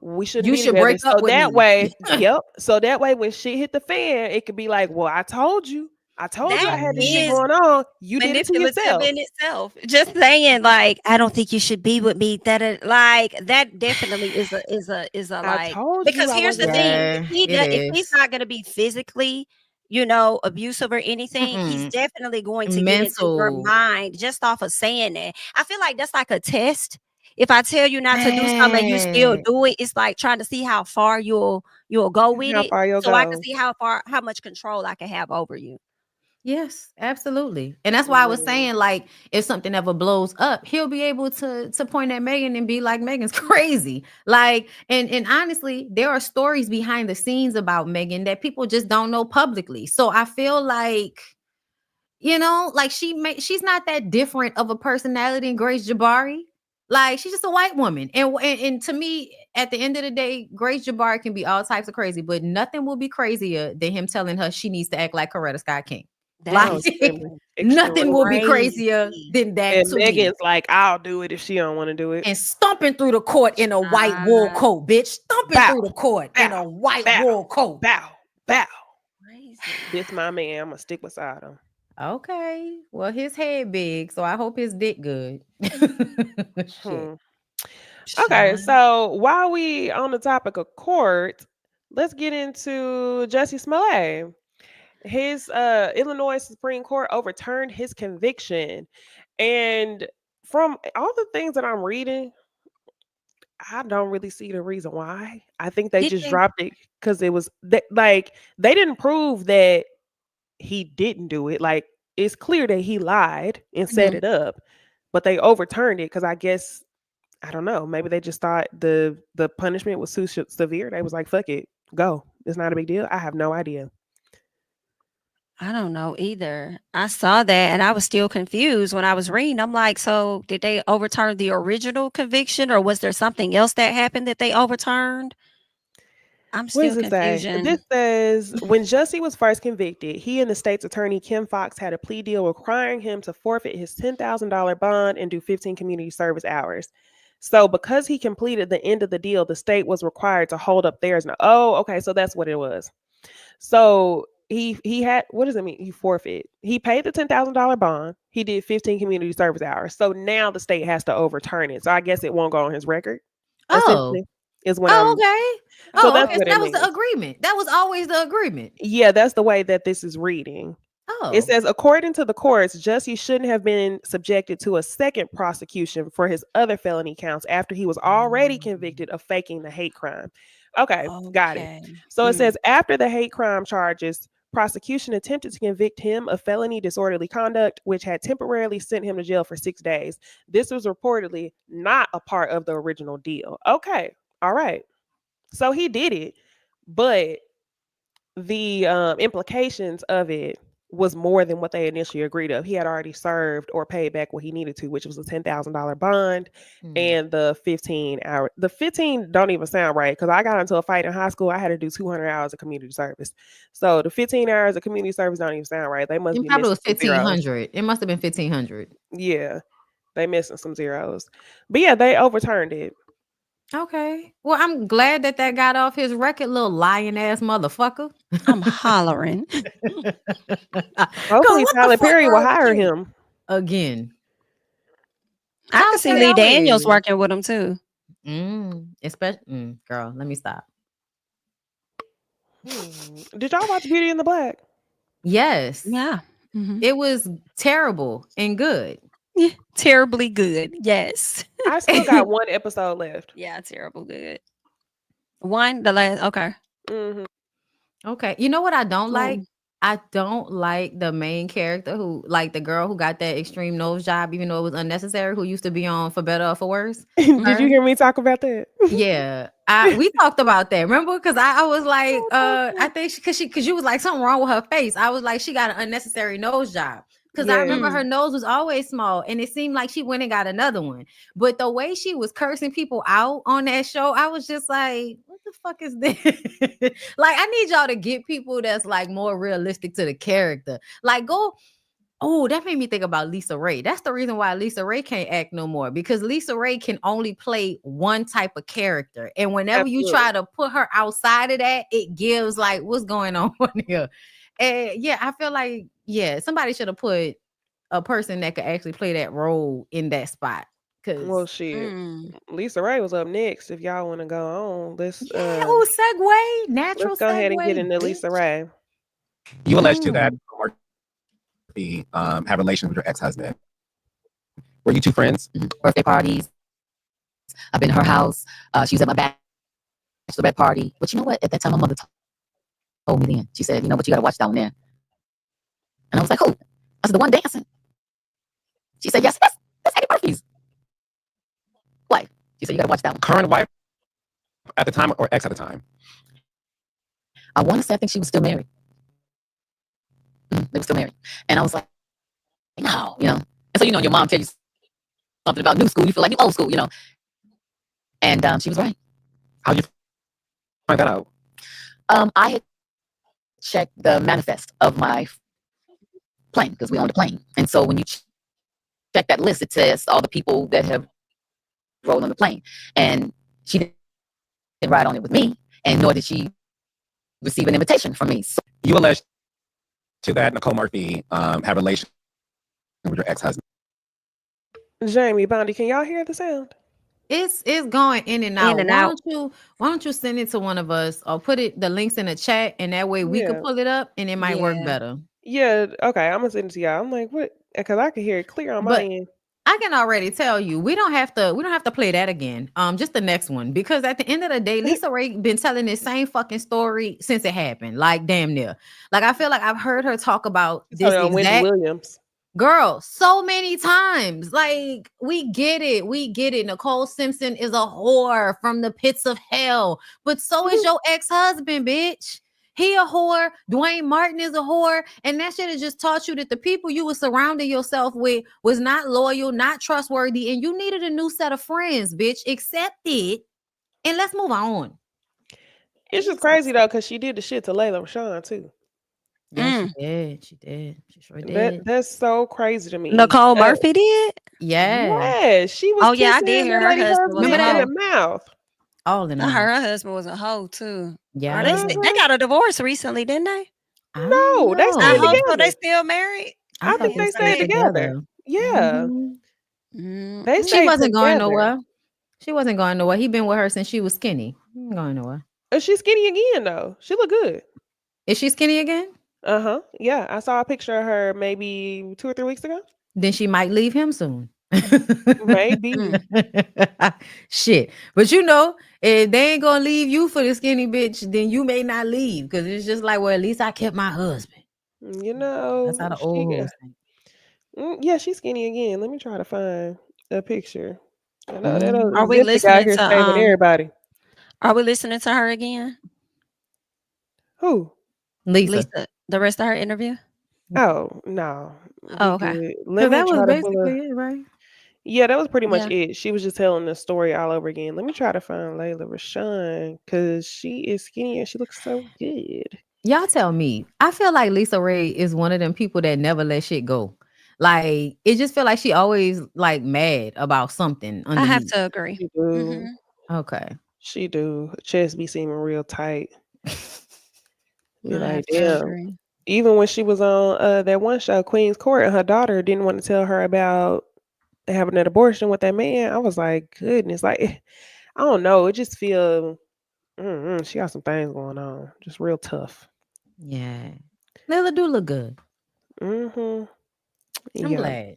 we shouldn't You be should together. break up So with that me. way, yep. So that way when shit hit the fan, it could be like, well, I told you. I told you That I had this shit is going on. You did it to manipulative yourself. in itself. Just saying, like, I don't think you should be with me. Like that definitely is a I like, told you because I here's the wasn't gonna thing: do Yeah, it if he's is. not going to be physically, abusive or anything, he's Mm-mm. definitely going to get into your Mental. mind just off of saying that. I feel like that's like a test. If I tell you not to do something and you still Man, do it, it's like trying to see how far you'll go with how it, far you'll so I can go. see how much control I can have over you. yes, absolutely. And that's why I was Literally. saying, like, if something ever blows up, he'll be able to point at Megan and be like, Megan's crazy. Like, and honestly, there are stories behind the scenes about Megan that people just don't know publicly. So I feel like, like she's not that different of a personality than Grace Jabari. Like, she's just a white woman. And to me, at the end of the day, Grace Jabari can be all types of crazy, but nothing will be crazier than him telling her she needs to act like Coretta Scott King. That Like, Oh, is extremely, nothing extremely. will be crazier crazy. than that And to me. Megan's like, I'll do it if she don't want to do it. And stomping through the court in a white wool Uh, coat, bitch. Stomping Bow, through the court in a bow, white bow, wool coat. bow, bow. crazy. This my man. I'm gonna stick beside him. Okay. Well, his head big, so I hope his dick good. Shit. Hmm. Okay, Child. so while we on the topic of court, let's get into Jussie Smollett. His Illinois Supreme Court overturned his conviction, and from all the things that I'm reading, I don't really see the reason why. I think they Did just they? dropped it because it was like they didn't prove that he didn't do it. Like, it's clear that he lied and set Mhm. it up, but they overturned it because I guess I don't know. Maybe they just thought the punishment was too severe. They was like, "Fuck it, go. It's not a big deal." I have no idea. I don't know either. I saw that and I was still confused when I was reading. I'm like, so did they overturn the original conviction or was there something else that happened that they overturned? I'm What does still it say? This confusion. says when Jussie was first convicted, he and the state's attorney Kim Fox had a plea deal requiring him to forfeit his $10,000 bond and do 15 community service hours. So because he completed the end of the deal, the state was required to hold up theirs. Now, oh, okay, so that's what it was. So he had, what does it mean? He forfeit. He paid the $10,000 bond. He did 15 community service hours. So now the state has to overturn it. So I guess it won't go on his record. Oh. Essentially, is when Oh, okay. So Oh, that's okay. what it That was means. the agreement. That was always the agreement. Yeah, that's the way that this is reading. Oh. It says, according to the courts, Jussie shouldn't have been subjected to a second prosecution for his other felony counts after he was already convicted of faking the hate crime. Okay, got it. Okay. So it says, after the hate crime charges, prosecution attempted to convict him of felony disorderly conduct, which had temporarily sent him to jail for 6 days. This was reportedly not a part of the original deal. Okay, all right. So he did it, but the implications of it was more than what they initially agreed of. He had already served or paid back what he needed to, which was a $10,000 bond and the 15 hour. The 15 don't even sound right because I got into a fight in high school. I had to do 200 hours of community service. So the 15 hours of community service don't even sound right. They must be probably was missing some zeros. 1,500. It must have been 1,500. Yeah, they missing some zeros. But yeah, they overturned it. Okay. Well, I'm glad that got off his record, little lying ass motherfucker. I'm hollering. Hopefully Tyler Perry will hire him again. I can see Lee Daniels working with him too. Especially, girl, let me stop. Did y'all watch Beauty and the Black? Yes. Yeah. It was terrible and good. Yeah, terribly good. Yes. I still got one episode left. Yeah, terrible good. One, the last. Okay. Okay. You know what I don't like? I don't like the main character who, like the girl who got that extreme nose job, even though it was unnecessary, who used to be on For Better or For Worse. Did you hear me talk about that? Yeah. We talked about that. Remember? Because I was like, I think because you was like something wrong with her face. I was like, she got an unnecessary nose job. Because I remember her nose was always small and it seemed like she went and got another one. But the way she was cursing people out on that show, I was just like, what the fuck is this? Like, I need y'all to get people that's like more realistic to the character. Like, that made me think about Lisa Raye. That's the reason why Lisa Raye can't act no more, because Lisa Raye can only play one type of character. And whenever you try to put her outside of that, it gives like, what's going on here? And yeah, I feel like, somebody should have put a person that could actually play that role in that spot. Well, shit. Lisa Raye was up next. If y'all want to go on, let's segue. Natural. Let's go ahead and get into Lisa Raye. You alleged to that have relations with your ex-husband. Were you two friends? Birthday parties. I've been to her house. She was at my bachelorette party. But you know what? At that time, my mother told me then. She said, you know what? You got to watch down there. And I was like, who? I said, the one dancing. She said, yes, that's Eddie Murphy's wife. She said, you got to watch that one. Current wife at the time or ex at the time? I want to say, I think she was still married. They were still married. And I was like, no, And so, your mom tells you something about new school. You feel like you old school, And she was right. How'd you find that out? I had checked the manifest of my plane because we owned a plane. And so when you check that list, it says all the people that have rolled on the plane. And she didn't ride on it with me, and nor did she receive an invitation from me. So you alleged to that Nicole Murphy have a relation with your ex-husband. Jamie, Bondi, can y'all hear the sound? It's going in and out. Why don't you send it to one of us or put the links in the chat, and that way we can pull it up and it might work better. Yeah, okay. I'm gonna send it to y'all. I'm like, what? Because I can hear it clear on my end. I can already tell you we don't have to play that again. Just the next one, because at the end of the day, Lisa Raye been telling this same fucking story since it happened. Like damn near. Like I feel like I've heard her talk about this exact Wendy Williams. Girl, so many times. Like, we get it. Nicole Simpson is a whore from the pits of hell, but so is your ex-husband, bitch. He a whore. Dwayne Martin is a whore. And that shit has just taught you that the people you were surrounding yourself with was not loyal, not trustworthy, and you needed a new set of friends, bitch. Accept it, and let's move on. It's just crazy, though, because she did the shit to Layla Rashawn, too. Yeah, she did. She sure did. That's so crazy to me. Nicole Murphy did? Yeah. Yes, she was Oh yeah, I did kissing hear that her lady husband was Remember a husband in that? the hoe. mouth. All in the I mouth. heard her husband was a hoe too. Or they Yeah. they got a divorce recently, didn't they? I don't No, they I stayed know. hope so. They together. still married. I I thought think they they Goodness, I stayed stayed didn't. together. together. Yeah, Mhm. they She stayed wasn't going together. nowhere. She wasn't going nowhere. He been with her since she was skinny. He ain't going nowhere. And she's skinny again though. She look good. Is she skinny again? Uh-huh. Yeah, I saw a picture of her maybe 2 or 3 weeks ago. Then she might leave him soon. Maybe. Shit. But you know, if they ain't gonna leave you for the skinny bitch, then you may not leave. Because it's just like, well, at least I kept my husband. You That's how know, the old she hoes think. yeah, she's skinny again. Let me try to find a picture. I know that Mhm. Are we Ozempic out listening here to saving everybody. are we listening to her again? Who? Lisa. Lisa, the rest of her interview? Oh, no. Oh, We okay. good. Let Because me that was try to pull a basically it, right? Yeah, that was pretty much Yeah. it. She was just telling the story all over again. Let me try to find Layla Rashawn because she is skinny and she looks so good. Y'all tell me. I feel like Lisa Ray is one of them people that never let shit go. Like it just feel like she always like mad about something I have underneath. to agree. She do. Mhm. Okay. She do. Her chest be seeming real tight. Be I like, have to damn. agree. Even when she was on that one show, Queen's Court, and her daughter didn't want to tell her about having an abortion with that man. I was like, goodness, like I don't know. It just feel she got some things going on. Just real tough. Yeah. Lila do look good. Mm-hmm. I'm Yeah. glad.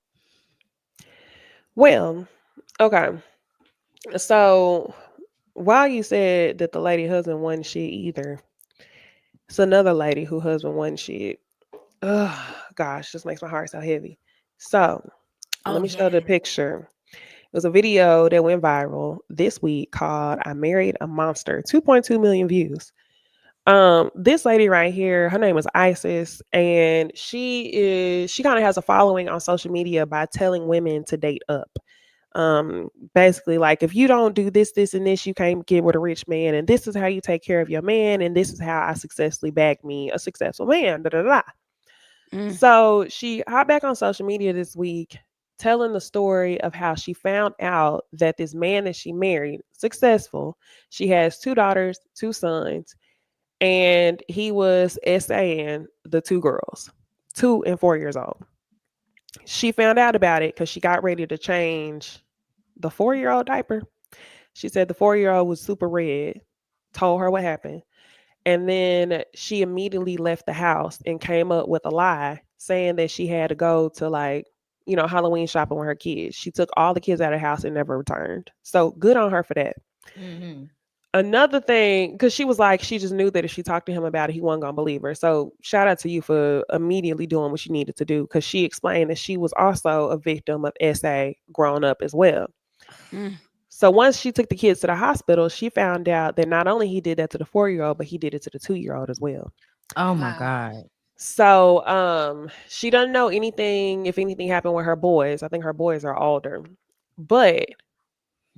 Well, okay. So while you said that the lady husband wasn't shit either, it's another lady who husband wasn't shit. Ugh, gosh, this makes my heart so heavy. So let Oh me show the yeah. picture. It was a video that went viral this week called "I Married a Monster." 2.2 million views. This lady right here, her name is Isis, and she kind of has a following on social media by telling women to date up. Basically, like if you don't do this, this, and this, you can't get with a rich man, and this is how you take care of your man, and this is how I successfully bag me a successful man. Da da da. Mm. So she hopped back on social media this week telling the story of how she found out that this man that she married, successful, she has 2 daughters, 2 sons, and he was SAing the 2 girls, 2 and 4 years old. She found out about it because she got ready to change the 4-year-old diaper. She said the 4-year-old was super red, told her what happened. And then she immediately left the house and came up with a lie saying that she had to go to Halloween shopping with her kids. She took all the kids out of the house and never returned. So good on her for that. Mm-hmm. Another thing, because she was like, she just knew that if she talked to him about it, he wasn't gonna believe her. So shout out to you for immediately doing what you needed to do, because she explained that she was also a victim of SA growing up as well. Mm. So once she took the kids to the hospital, she found out that not only he did that to the 4-year-old, but he did it to the 2-year-old as well. Oh my Wow. God. So she doesn't know anything if anything happened with her boys. I think her boys are older. But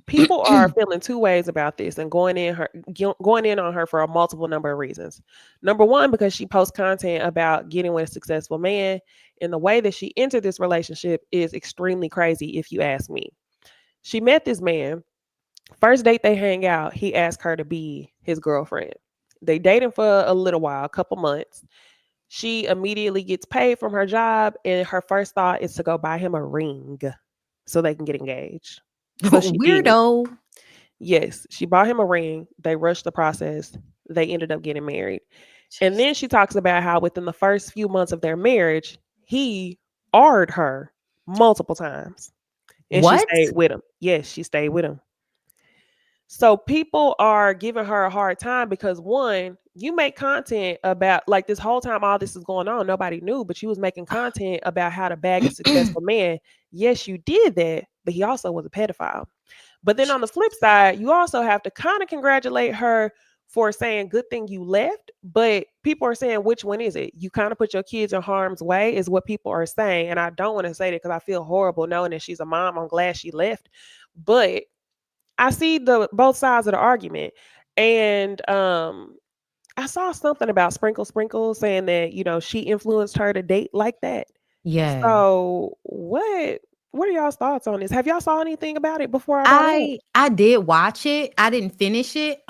people are feeling two ways about this and going in on her for a multiple number of reasons. Number one, because she posts content about getting with a successful man, and the way that she entered this relationship is extremely crazy, if you ask me. She met this man. First date they hang out, he asked her to be his girlfriend. They dated for a little while, a couple months. She immediately gets paid from her job, and her first thought is to go buy him a ring so they can get engaged. So she did. Weirdo. Yes, she bought him a ring. They rushed the process. They ended up getting married. And then she talks about how within the first few months of their marriage, he R'd her multiple times. And she What? stayed with him. Yes, she stayed with him. So people are giving her a hard time because one, you make content about like this whole time all this is going on, nobody knew, but you was making content about how to bag a successful man. Yes, you did that, but he also was a pedophile. But then on the flip side, you also have to kind of congratulate her for saying good thing you left, but people are saying which one is it? You kind of put your kids in harm's way is what people are saying, and I don't want to say that because I feel horrible knowing that she's a mom. I'm glad she left, but I see the both sides of the argument. And I saw something about Sprinkle Sprinkle saying that, she influenced her to date like that. Yeah. So what What are y'all's thoughts on this? Have y'all saw anything about it before I brought it up? I did watch it. I didn't finish it.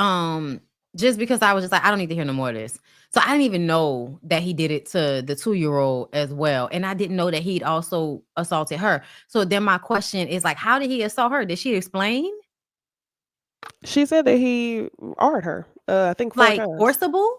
Just because I was just like, I don't need to hear no more of this. So I didn't even know that he did it to the 2-year-old as well. And I didn't know that he'd also assaulted her. So then my question is like, how did he assault her? Did she explain? She said that he art her. I think 4 Like times. forcible?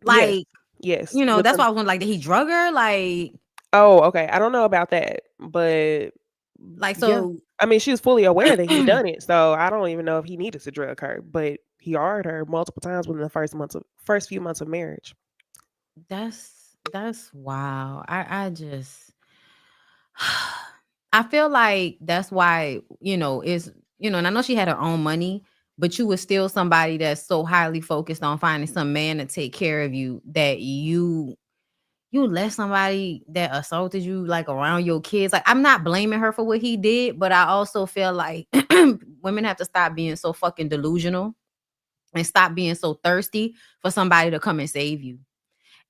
Yes. Like, Yes. you know, With that's them. why I was wondering, like, did he drug her? Like, Oh, okay. I don't know about that, but yeah. so I mean, she was fully aware that he done it, so I don't even know if he needed to drug her, but he art her multiple times within the first few months of marriage. that's wow. I just I feel like that's why, is, and I know she had her own money, but you was still somebody that's so highly focused on finding some man to take care of you that you let somebody that assaulted you like around your kids. Like, I'm not blaming her for what he did, but I also feel like women have to stop being so fucking delusional and stop being so thirsty for somebody to come and save you.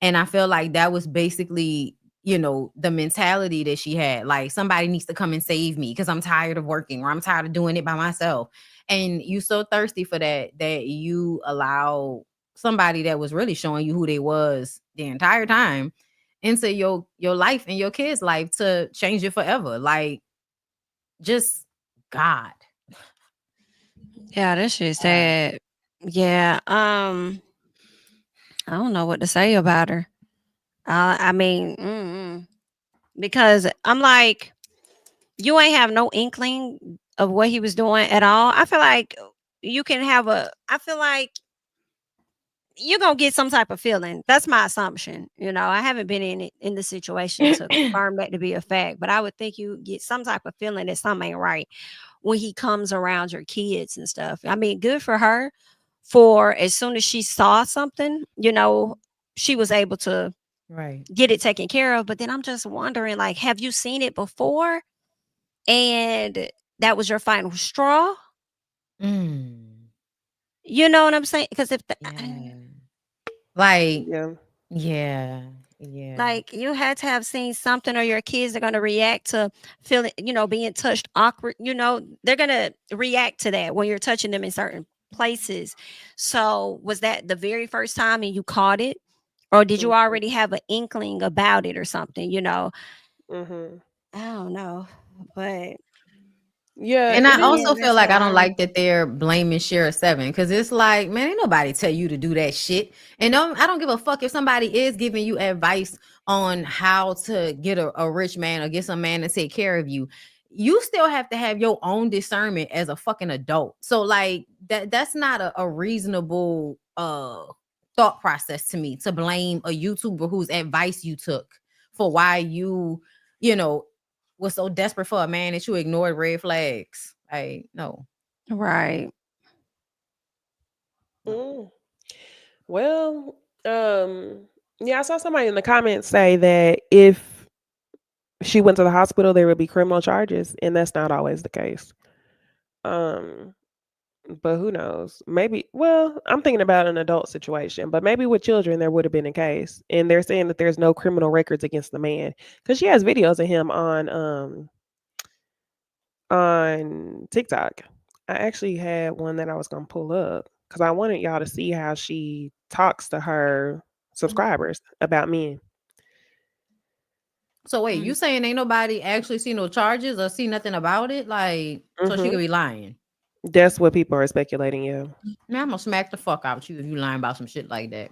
And I feel like that was basically, the mentality that she had. Like, somebody needs to come and save me because I'm tired of working, or I'm tired of doing it by myself. And you so thirsty for that you allow somebody that was really showing you who they was the entire time into your life and your kids' life to change it forever. Like, just God. Yeah, that shit sad. Yeah. I don't know what to say about her. I mean, because I'm like, you ain't have no inkling of what he was doing at all. I feel like you can have I feel like you're gonna get some type of feeling. That's my assumption. I haven't been in the situation to confirm that to be a fact, but I would think you get some type of feeling that something ain't right when he comes around your kids and stuff. I mean, good for her. For as soon as she saw something, she was able to Right. get it taken care of. But then I'm just wondering, like, have you seen it before? And that was your final straw? Mm. You know what I'm saying? Because if Yeah. Like, Yeah. yeah. Yeah. like you had to have seen something, or your kids are going to react to feeling, being touched awkward. They're going to react to that when you're touching them in certain places. So was that the very first time and you caught it? Or did you already have an inkling about it or something? Mm-hmm. I don't know. But Yeah, And it I is. yeah, also feel that's like I don't wild. like that they're blaming Share 7, because it's like, man, ain't nobody tell you to do that shit. And I don't give a fuck if somebody is giving you advice on how to get a rich man or get some man to take care of you. You still have to have your own discernment as a fucking adult. So like that's not a reasonable thought process to me, to blame a YouTuber whose advice you took for why you know was so desperate for a man that you ignored red flags. No. Right. Mm. Well, yeah, I saw somebody in the comments say that if she went to the hospital, there would be criminal charges, and that's not always the case. Um, but who knows? Maybe. Well, I'm thinking about an adult situation, but maybe with children there would have been a case, and they're saying that there's no criminal records against the man because she has videos of him on TikTok. I actually had one that I was gonna pull up because I wanted y'all to see how she talks to her subscribers about men. So wait, Mm. you saying ain't nobody actually see no charges or see nothing about it? Like, so she Hmm. could be lying. That's what people are speculating. Yeah. Man, I'm gonna smack the fuck out you if you lying about some shit like that.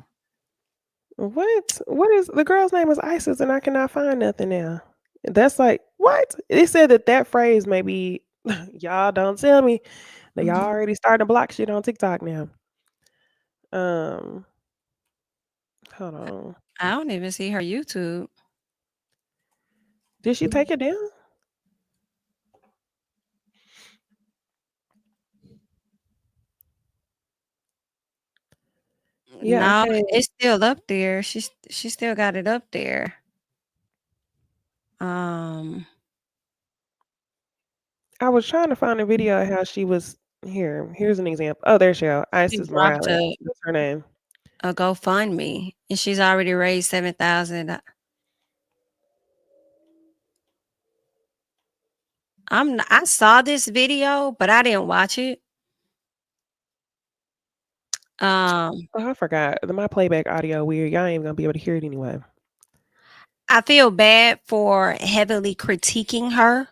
What? What is the girl's name? Is Isis, and I cannot find nothing now. That's like what? It said that phrase maybe y'all don't tell me that y'all already starting to block shit on TikTok now. Um, hold on. I don't even see her YouTube. Did she take it down? Yeah, I No, can't. it's still up there. She still got it up there. Um, I was trying to find a video of how she was here. Here's an example. Oh, there she go. she Isis dropped Morales. That's her name. a GoFundMe, and she's already raised 7,000. I saw this video, but I didn't watch it. Oh, I forgot. My playback audio weird. Y'all ain't gonna be able to hear it anyway. I feel bad for heavily critiquing her,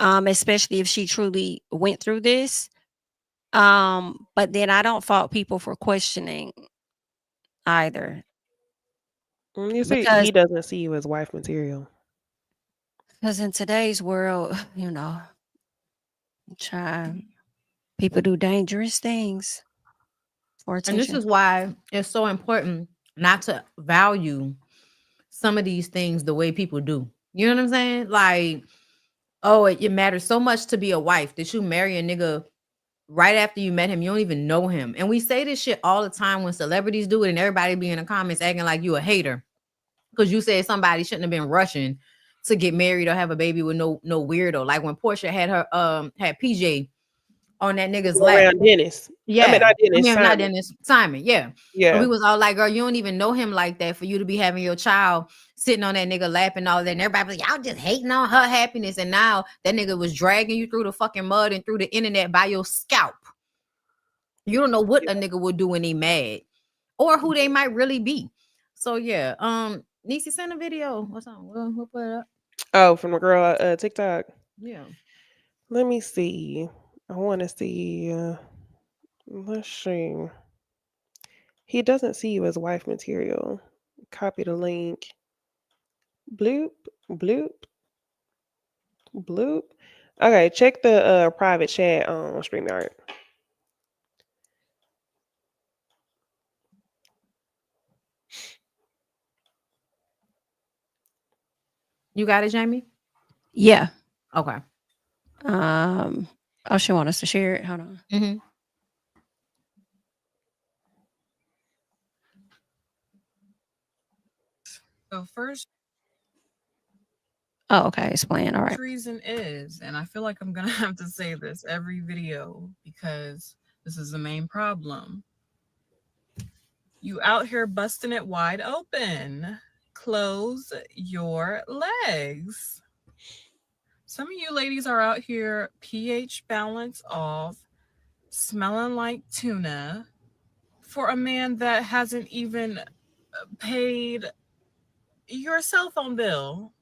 especially if she truly went through this. But then I don't fault people for questioning either, You see, because he doesn't see you as wife material. in today's world, people do dangerous things for And this attention. is why it's so important not to value some of these things the way people do. You know what I'm saying? Like, oh, it matters so much to be a wife that you marry a nigga right after you met him. You don't even know him. And we say this shit all the time when celebrities do it, and everybody be in the comments acting like you a hater because you said somebody shouldn't have been rushing to get married or have a baby with no weirdo. Like when Portia had her had PJ on that nigga's lap. Around Dennis. Yeah. Not Dennis. not Simon. Dennis. Simon. Yeah. And Yeah. we was all like, girl, you don't even know him like that for you to be having your child sitting on that nigga lap and all that. And everybody was like, y'all just hating on her happiness. And now that nigga was dragging you through the fucking mud and through the internet by your scalp. You don't know what a nigga would do when he mad or who they might really be. So yeah. Niecy sent a video. What's on? We'll put it up. Oh, from the girl TikTok. Yeah. Let me see. I want to see. Let's see. He doesn't see you as wife material. Copy the link. Bloop, bloop, bloop. Okay, check the private chat on StreamYard. You got it, Jamie? Yeah. Okay. Oh, she want us to share it. Hold on. Mm-hmm. So first Oh, okay. It's playing. All right. reason is, and I feel like I'm gonna have to say this every video because this is the main problem. You out here busting it wide open. Close your legs. Some of you ladies are out here pH balance off, smelling like tuna for a man that hasn't even paid your cell phone bill,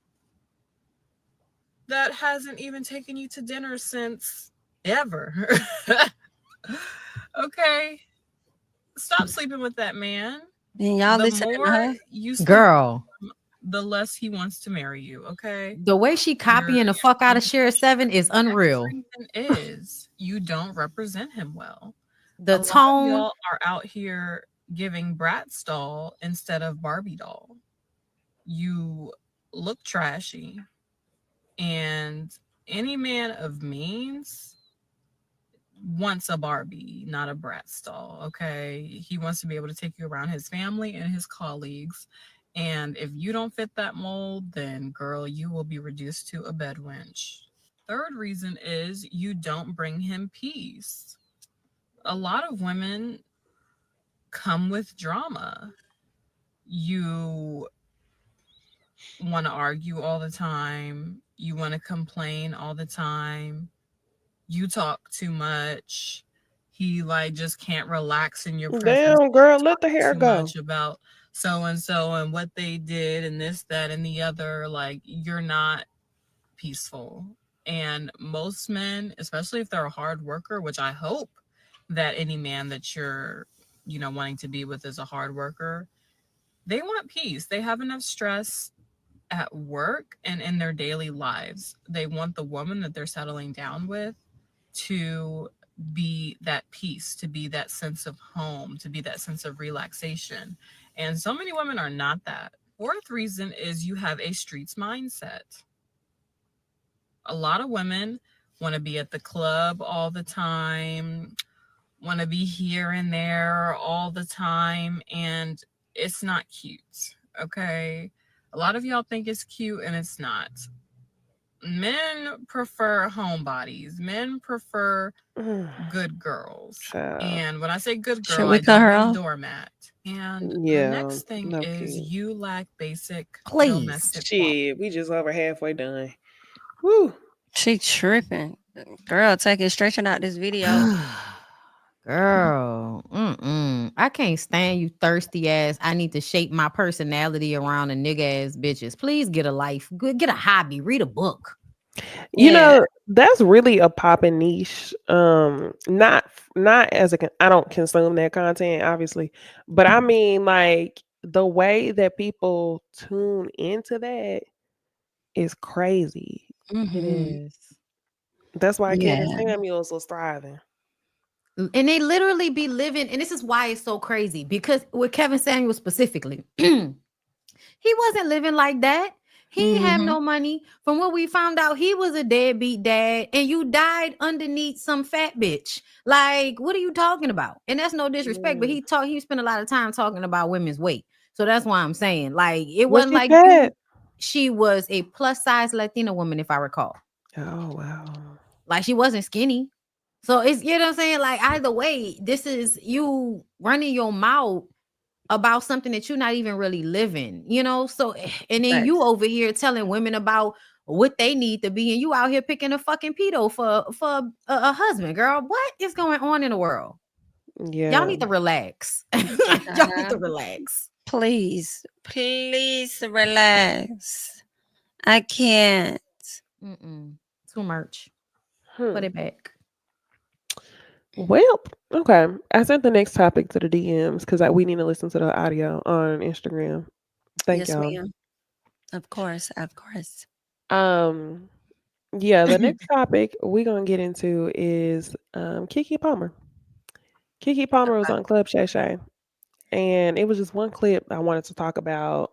that hasn't even taken you to dinner since ever. Okay? Stop sleeping with that man. And y'all The listen to more her. you sleep Girl. with him, the less he wants to marry you, okay? The way she copying the fuck out of Share 7 is unreal. The reason is you don't represent him well. The A lot of tone. y'all are out here giving Bratz doll instead of Barbie doll. You look trashy, and any man of means wants a Barbie, not a Bratz doll. Okay, he wants to be able to take you around his family and his colleagues. And if you don't fit that mold, then girl, you will be reduced to a bed wench. Third reason is you don't bring him peace. A lot of women come with drama. You want to argue all the time. You want to complain all the time. You talk too much. He like just can't relax in your presence. Damn, girl, let the hair Too go. much about so and what they did and this, that, and the other. Like, you're not peaceful. And most men, especially if they're a hard worker, which I hope that any man that you're, wanting to be with is a hard worker, they want peace. They have enough stress at work and in their daily lives. They want the woman that they're settling down with to be that peace, to be that sense of home, to be that sense of relaxation. And so many women are not that. Fourth reason is you have a streets mindset. A lot of women want to be at the club all the time, want to be here and there all the time, and it's not cute, okay? A lot of y'all think it's cute, and it's not. Men prefer homebodies. Men prefer good girls. Child. And when I say good Should girl, we I cut her don't mean off? doormat. And Yeah, the next thing no is kidding. you lack basic Please. domestic qualities. Shit, we just over halfway done. Woo. She tripping. Girl, stretching out this video. Girl, I can't stand you thirsty ass. I need to shape my personality around a nigga ass bitches. Please get a life. Get a hobby. Read a book. You know, that's really a poppin' niche. Not as I don't consume that content, obviously, but I mean, like the way that people tune into that is crazy. It Mhm. is. That's why Kevin Yeah. Samuels was thriving. And they literally be living, and this is why it's so crazy, because with Kevin Samuels specifically, he wasn't living like that. He ain't have Mhm. no money. From what we found out, he was a deadbeat dad, and you died underneath some fat bitch. Like, what are you talking about? And that's no disrespect, but he spent a lot of time talking about women's weight. So that's why I'm saying, like, it Was wasn't she like fat? she was a plus size Latina woman, if I recall. Oh wow. Like, she wasn't skinny. So it's, you know what I'm saying? Like, either way, this is you running your mouth about something that you're not even really living, you know? So, and then you over here telling women about what they need to be, and you out here picking a fucking pedo for a husband, girl. What is going on in the world? Yeah. Y'all need to relax. Y'all need to relax. Please relax. I can't. Too much. Put it back. Well, okay. I sent the next topic to the DMs because we need to listen to the audio on Instagram. Thank Yes, y'all. ma'am. Of course. Yeah, the next topic we're gonna get into is Keke Palmer. Keke Palmer was on Club Shay, and it was just one clip I wanted to talk about.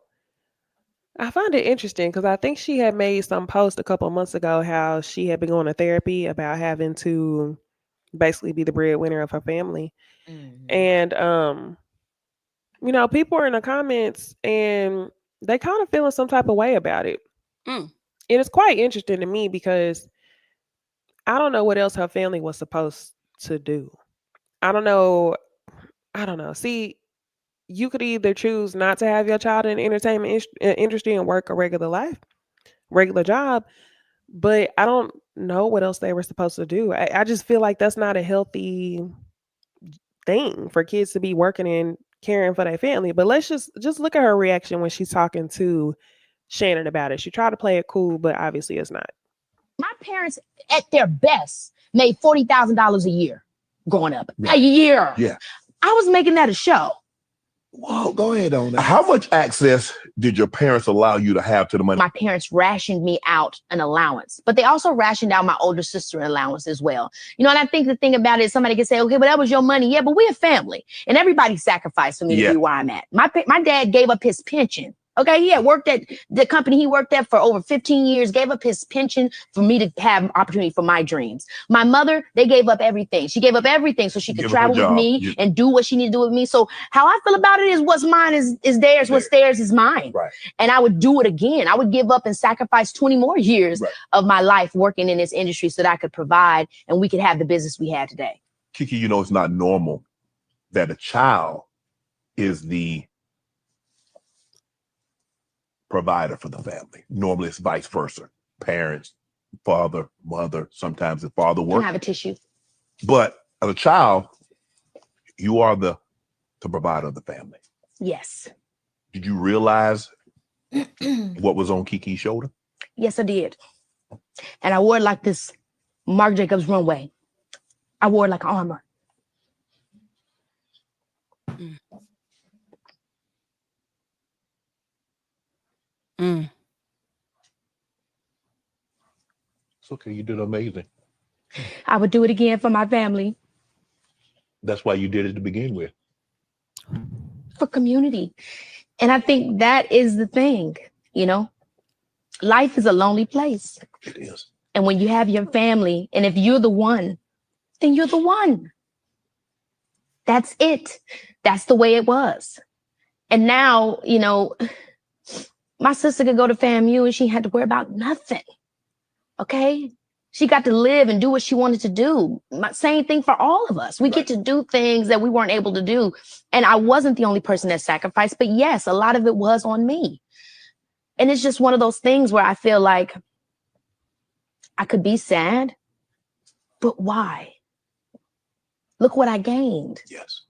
I find it interesting because I think she had made some post a couple of months ago how she had been going to therapy about having to basically be the breadwinner of her family. And you know, people are in the comments and they kind of feeling some type of way about it. And it's quite interesting to me because I don't know what else her family was supposed to do. I don't know. See, you could either choose not to have your child in the entertainment industry and work a regular job, but I don't know what else they were supposed to do. I just feel like that's not a healthy thing for kids to be working and caring for their family. But let's just look at her reaction when she's talking to Shannon about it. She tried to play it cool, but obviously it's not. My parents, at their best, made $40,000 a year growing up. Yeah. A year. Yeah. I was making that a show. Well, go ahead on that. How much access did your parents allow you to have to the money? My parents rationed me out an allowance, but they also rationed out my older sister an allowance as well. You know, and I think the thing about it, somebody can say, okay, but that was your money. Yeah, but we're a family, and everybody sacrificed for me to be where I'm at. My dad gave up his pension. Okay, he had worked at the company he worked at for over 15 years, gave up his pension for me to have opportunity for my dreams. My mother, they gave up everything. She gave up everything so she could travel with me and do what she needed to do with me. So how I feel about it is what's mine is theirs, what's theirs is mine. Right. And I would do it again. I would give up and sacrifice 20 more years of my life working in this industry so that I could provide and we could have the business we have today. Keke, you know, it's not normal that a child is the provider for the family. Normally it's vice versa. Parents, father, mother, sometimes the father works. Can I have a tissue? But as a child, you are the provider of the family. Yes. Did you realize what was on Keke's shoulder? Yes, I did. And I wore it like this Marc Jacobs runway. I wore it like armor. It's okay, you did amazing. I would do it again for my family. That's why you did it to begin with. For community. And I think that is the thing, you know. Life is a lonely place. It is. And when you have your family, and if you're the one, then you're the one. That's it. That's the way it was. And now, you know, my sister could go to FAMU and she had to worry about nothing. Okay? She got to live and do what she wanted to do. Same thing for all of us. We get to do things that we weren't able to do. And I wasn't the only person that sacrificed, but yes, a lot of it was on me. And it's just one of those things where I feel like I could be sad, but why? Look what I gained. Yes.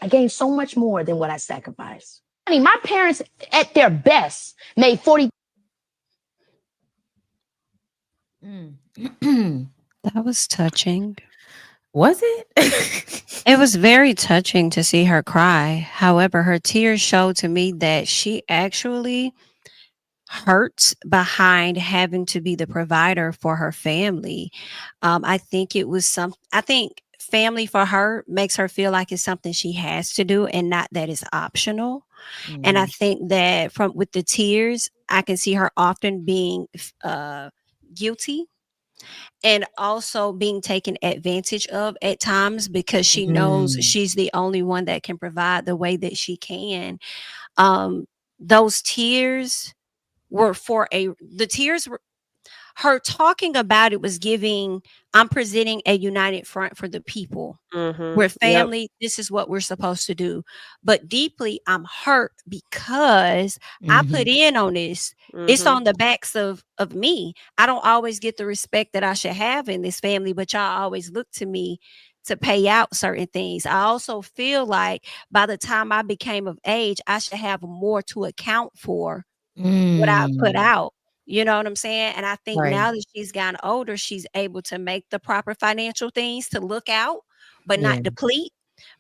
I gained so much more than what I sacrificed. I mean, my parents at their best made 40. That was touching. Was it? It was very touching to see her cry. However, her tears showed to me that she actually hurts behind having to be the provider for her family. I think it was I think family for her makes her feel like it's something she has to do and not that it's optional. And I think that from with the tears, I can see her often being guilty and also being taken advantage of at times because she knows she's the only one that can provide the way that she can. Those tears were the tears were her talking about it was giving, I'm presenting a united front for the people. We're Yep. family. This is what we're supposed to do. But deeply, I'm hurt because I put in on this. It's on the backs of me. I don't always get the respect that I should have in this family, but y'all always look to me to pay out certain things. I also feel like by the time I became of age, I should have more to account for what I put out. You know what I'm saying? And I think Right. now that she's gotten older, she's able to make the proper financial things to look out, but Yeah. not deplete.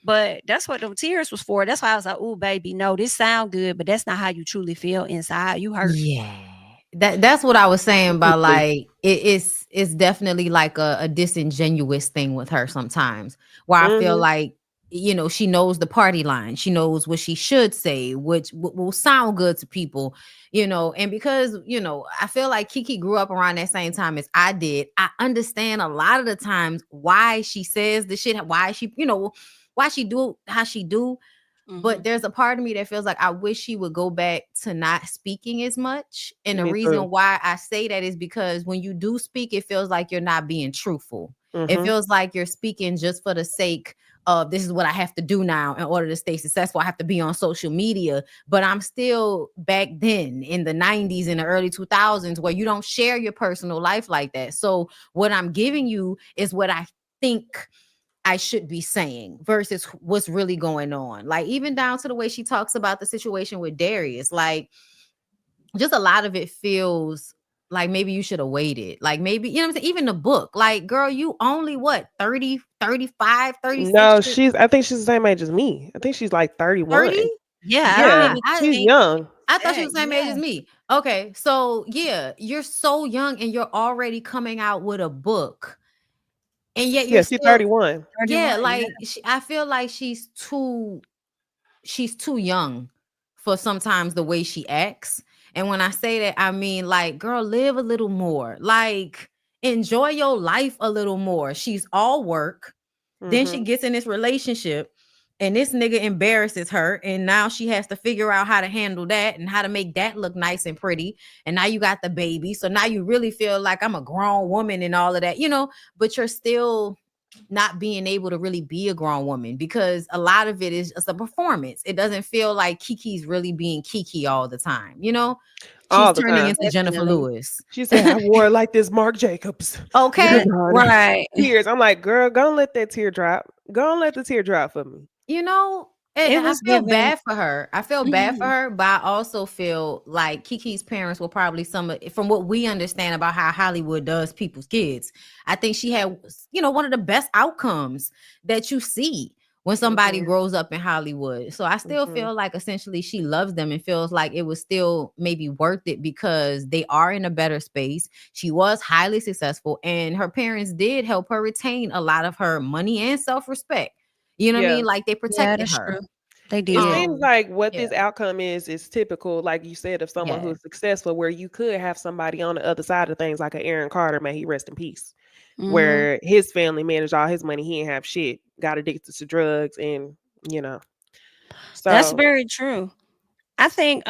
But that's what them tears was for. That's why I was like, "Oh, baby, no, this sound good, but that's not how you truly feel inside. You hurt." Yeah. That's what I was saying about like it's definitely like a disingenuous thing with her sometimes where I feel like she knows the party line, she knows what she should say, which will sound good to people, and because I feel like Keke grew up around that same time as I did. I understand a lot of the times why she says the shit, why she why she do how she do. But there's a part of me that feels like I wish she would go back to not speaking as much. And the Me reason too. why I say that is because when you do speak, it feels like you're not being truthful. It feels like you're speaking just for the sake of this is what I have to do now in order to stay successful. I have to be on social media. But I'm still back then in the 90s and the early 2000s where you don't share your personal life like that. So what I'm giving you is what I think I should be saying versus what's really going on. Like even down to the way she talks about the situation with Darius, like just a lot of it feels like maybe you should have waited. Like maybe, what I'm saying? Even the book, like, girl, you only what, 30, 35, 36, No, I think she's the same age as me. I think she's like 31. 30? Yeah, I don't Yeah, even she's think young. I thought she was that. the same age as me. Okay, so yeah, you're so young and you're already coming out with a book. And yet you're Yeah, she's still 31. yeah, 31, like I feel like she's too young for sometimes the way she acts. And when I say that, I mean like, girl, live a little more. Like, enjoy your life a little more. She's all work. Then she gets in this relationship and this nigga embarrasses her. And now she has to figure out how to handle that and how to make that look nice and pretty. And now you got the baby. So now you really feel like I'm a grown woman and all of that, but you're still not being able to really be a grown woman because a lot of it is just a performance. It doesn't feel like Keke's really being Keke all the time, She's All the turning time. into Jennifer Definitely. Lewis. She said, I wore it like this Marc Jacobs. Okay. Right. Tears. I'm like, girl, go and let that tear drop. Go and let the tear drop for me. And It I was feel given. bad for her. I feel bad for her, but I also feel like Keke's parents were probably from what we understand about how Hollywood does people's kids. I think she had, one of the best outcomes that you see when somebody grows up in Hollywood. So I still feel like essentially she loves them and feels like it was still maybe worth it because they are in a better space. She was highly successful and her parents did help her retain a lot of her money and self-respect. You know what I Yeah. mean? Like they Yeah, protected that's her. true. They It did. seems like what yeah. this outcome is typical, like you said, of someone Yeah. who's successful, where you could have somebody on the other side of things, like an Aaron Carter, may he rest in peace, where his family managed all his money, he didn't have shit, got addicted to drugs, and That's so very true. I think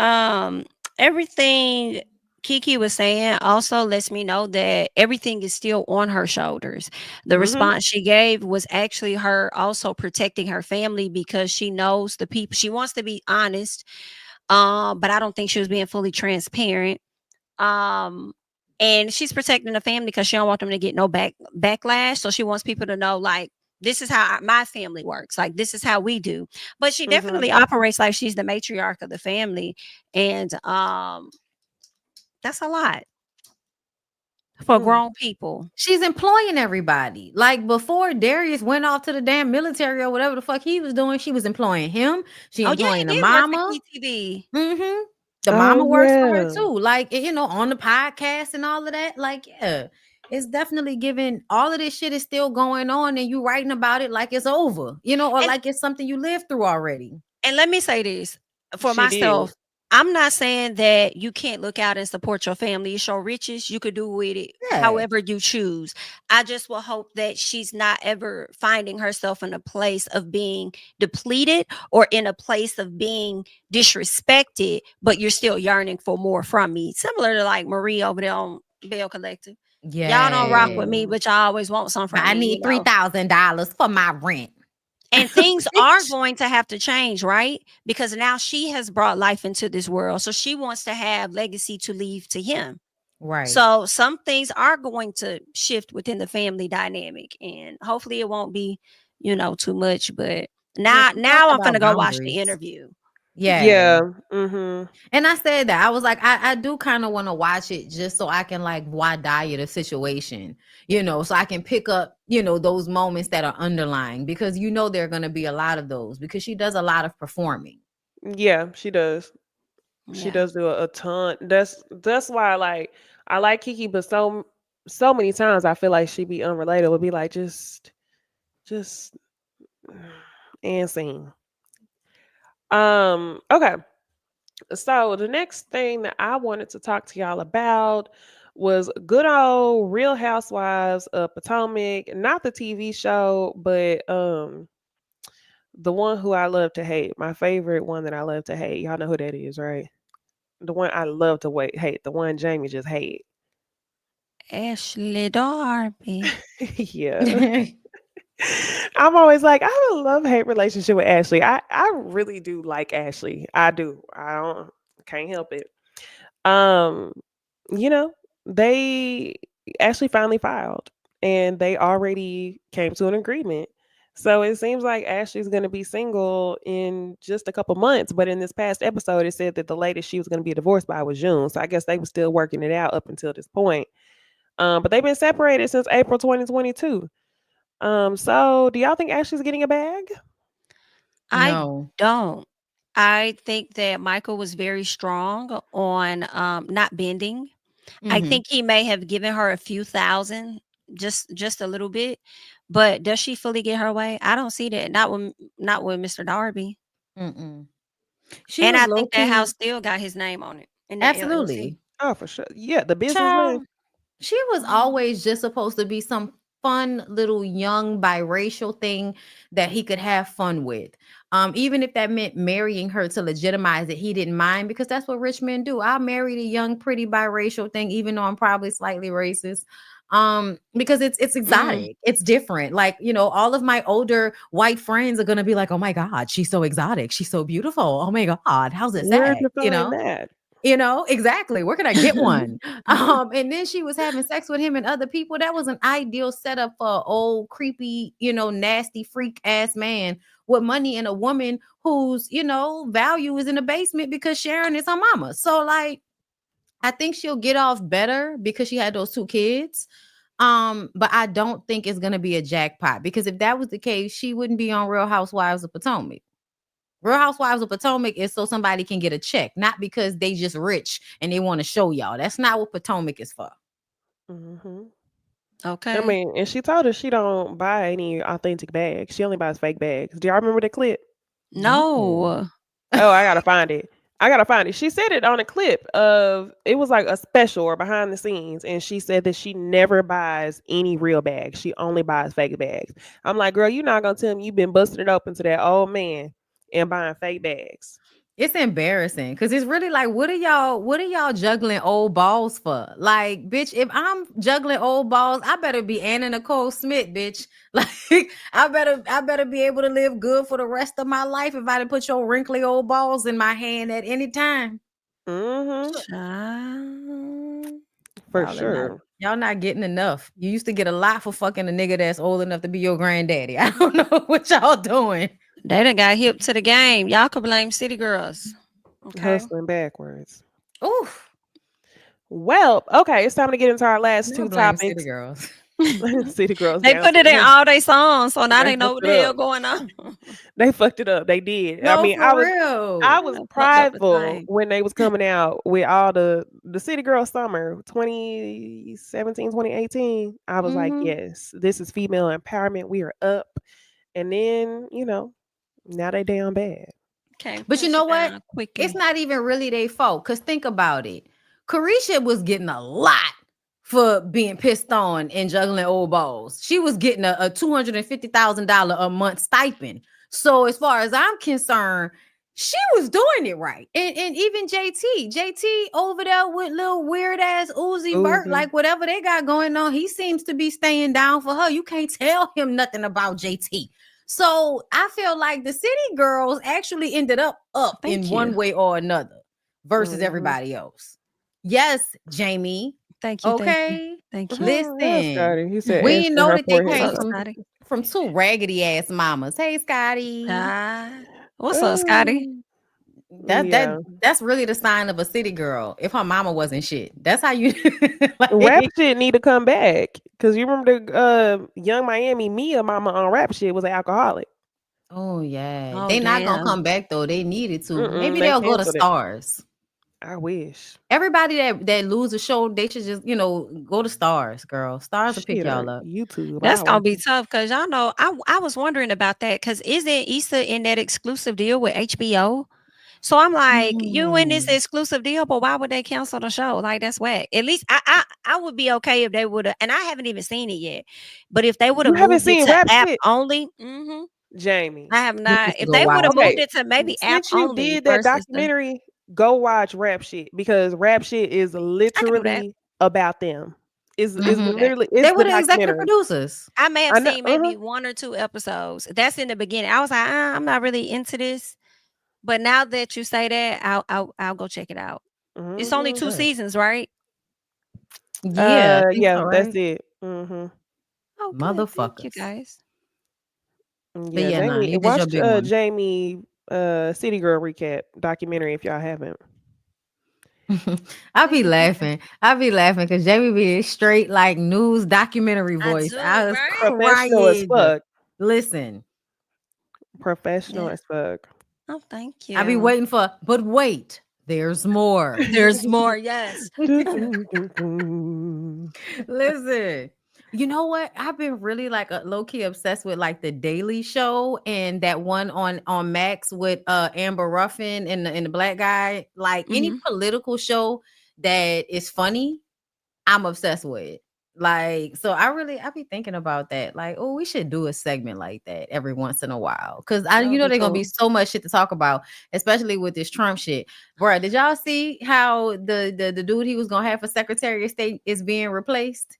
everything Keke was saying also lets me know that everything is still on her shoulders. The response she gave was actually her also protecting her family because she knows the people. She wants to be honest, but I don't think she was being fully transparent. Um, And she's protecting the family because she don't want them to get no backlash. So she wants people to know, like, this is how my family works. Like, this is how we do. But she definitely operates like she's the matriarch of the family. And that's a lot for grown people. She's employing everybody. Like before Darius went off to the damn military or whatever the fuck he was doing, she was employing him. She employing the mama. The mama works for her too. Like, you know, on the podcast and all of that. Like, yeah, it's definitely giving. All of this shit is still going on, and you writing about it like it's over, you know, or like it's something you lived through already. And let me say this for myself. I'm not saying that you can't look out and support your family. You show riches, you could do with it however you choose. I just will hope that she's not ever finding herself in a place of being depleted or in a place of being disrespected, but you're still yearning for more from me. Similar to like Marie over there on Bell Collective. Y'all don't rock with me, but y'all always want something from me. I need $3,000 for my rent. And things are going to have to change, right? Because now she has brought life into this world. So she wants to have legacy to leave to him. Right. So some things are going to shift within the family dynamic. And hopefully it won't be, you know, too much. But now I'm going to go watch the interview. Yeah. And I said that I was like, I do kind of want to watch it just so I can like why diet a situation, you know, so I can pick up, you know, those moments that are underlying, because you know there are going to be a lot of those, because she does a lot of performing. Yeah, she does. She does do a ton. That's why like I like Keke, but so many times I feel like she be unrelatable. Would be like just and sing. Okay. So the next thing that I wanted to talk to y'all about was good old Real Housewives of Potomac, not the TV show, but the one who I love to hate. My favorite one that I love to hate. Y'all know who that is, right? The one I love to hate. The one Jamie just hate. Ashley Darby. Yeah. I'm always like, I have a love-hate relationship with Ashley. I really do like Ashley. I do. Can't help it. You know, they Ashley finally filed and they already came to an agreement. So it seems like Ashley's going to be single in just a couple months. But in this past episode, it said that the latest she was going to be divorced by was June. So I guess they were still working it out up until this point. But they've been separated since April 2022. So do y'all think Ashley's getting a bag? I don't. I think that Michael was very strong on not bending. I think he may have given her a few thousand, just a little bit. But does she fully get her way? I don't see that. Not with Mr. Darby. And I think that house still got his name on it. Absolutely. LLC. Oh, for sure. Yeah, the business name. She was always just supposed to be some fun little young biracial thing that he could have fun with. Even if that meant marrying her to legitimize it, he didn't mind, because that's what rich men do. I'll marry the young, pretty biracial thing, even though I'm probably slightly racist. Because it's exotic, it's different. Like, you know, all of my older white friends are gonna be like, oh my God, she's so exotic, she's so beautiful. Oh my God, how's it Where'd that? you You find know? that? You know, exactly. Where can I get one? And then she was having sex with him and other people. That was an ideal setup for an old, creepy, you know, nasty freak ass man with money and a woman whose, you know, value is in the basement because Sharon is her mama. So, like, I think she'll get off better because she had those 2 kids. But I don't think it's gonna be a jackpot, because if that was the case, she wouldn't be on Real Housewives of Potomac. Real Housewives of Potomac is so somebody can get a check, not because they just rich and they want to show y'all. That's not what Potomac is for. Okay. I mean, and she told us she don't buy any authentic bags. She only buys fake bags. Do y'all remember the clip? No. Oh, I gotta find it. She said it on a clip of, it was like a special or behind the scenes, and she said that she never buys any real bags. She only buys fake bags. I'm like, girl, you're not gonna tell me you've been busting it open to that old man and buying fake bags. It's embarrassing, because it's really like, what are y'all juggling old balls for? Like, bitch, if I'm juggling old balls, I better be Anna Nicole Smith, bitch. Like, I better be able to live good for the rest of my life if I didn't put your wrinkly old balls in my hand at any time. For For Y'all are sure. y'all not getting enough. You used to get a lot for fucking a nigga that's old enough to be your granddaddy. I don't know what y'all doing. They done got hip to the game. Y'all could blame city girls. Okay. Hustling backwards. Oof. Well, okay, it's time to get into our last No two blame city topics. girls. City girls. They down put it in south. all their songs, so now They they know fucked what it the hell up. going on. They fucked it up. They did. I No, mean, for I real. was Fucked up the prideful thing. when they was coming out with all the City Girl Summer 2017, 2018. I was like, Mhm. yes, this is female empowerment. We are up. And then, now they down bad. Okay, But you punch know it what? down quickly. It's not even really their fault. Because think about it. Carisha was getting a lot for being pissed on and juggling old balls. She was getting a $250,000 a month stipend. So as far as I'm concerned, she was doing it right. And even JT over there with little weird ass Uzi Vert, Uzi. like whatever they got going on, he seems to be staying down for her. You can't tell him nothing about JT. So I feel like the city girls actually ended up Thank in one you. way or another versus Mhm. everybody else. Yes, Jamie. Thank you. Okay. Thank you. Yeah, Listen, Scotty. He said, we "Ash didn't in know her that they forehead." came What's up, from Scotty? two raggedy ass mamas. Hey, Scotty. Hi. What's up, Scotty? Yeah. That's really the sign of a city girl. If her mama wasn't shit, that's how you Rap shit need to come back. Cause you remember the Young Miami Mia mama on rap shit was an alcoholic. Oh yeah, Oh, they not gonna damn. come back though. They needed to. Maybe they they'll go to canceled it. Stars. I wish. Everybody that lose a show, they should just go to Stars, girl. Stars will pick Shit, or y'all up. YouTube. That's I'll gonna watch be it. tough because y'all know I was wondering about that because isn't Issa in that exclusive deal with HBO? So I'm like, you in this exclusive deal, but why would they cancel the show? Like that's whack. At least I would be okay if they would have, and I haven't even seen it yet. But if they would You have haven't moved it seen to rap app shit, only, Jamie. I have You not. need to If go they would watch have it. moved Okay, it to maybe app since you only did that versus the, documentary, go watch rap shit because rap shit is I can do that. literally about them. Is I can do that. literally They it's were the the executive documentary. producers. I may have I know. seen maybe 1 or 2 episodes. That's in the beginning. I was like, I'm not really into this. But now that you say that, I'll go check it out. It's only 2 Good. seasons, right? Yeah, I think so, Yeah, that's right? it. Oh, good. Thank you, Motherfuckers. guys. But Yeah, yeah, nah, Jamie, you did your watch big one. Jamie City Girl recap documentary if y'all haven't. I be laughing. I be laughing because Jamie be straight like news documentary I voice. do, I was right? Professional as crying. fuck. Listen, Professional Yeah. as fuck. Oh, thank I be you. waiting for, but wait, there's more. There's more. Yes. Listen, you know what? I've been really like low key obsessed with like the Daily Show and that one on Max with Amber Ruffin and the black guy. Like any Mhm. political show that is funny, I'm obsessed with. Like, so I be thinking about that. Like, oh, we should do a segment like that every once in a while. Cause That would they're be gonna be cool. so much shit to talk about, especially with this Trump shit. Bro, did y'all see how the dude he was gonna have for Secretary of State is being replaced?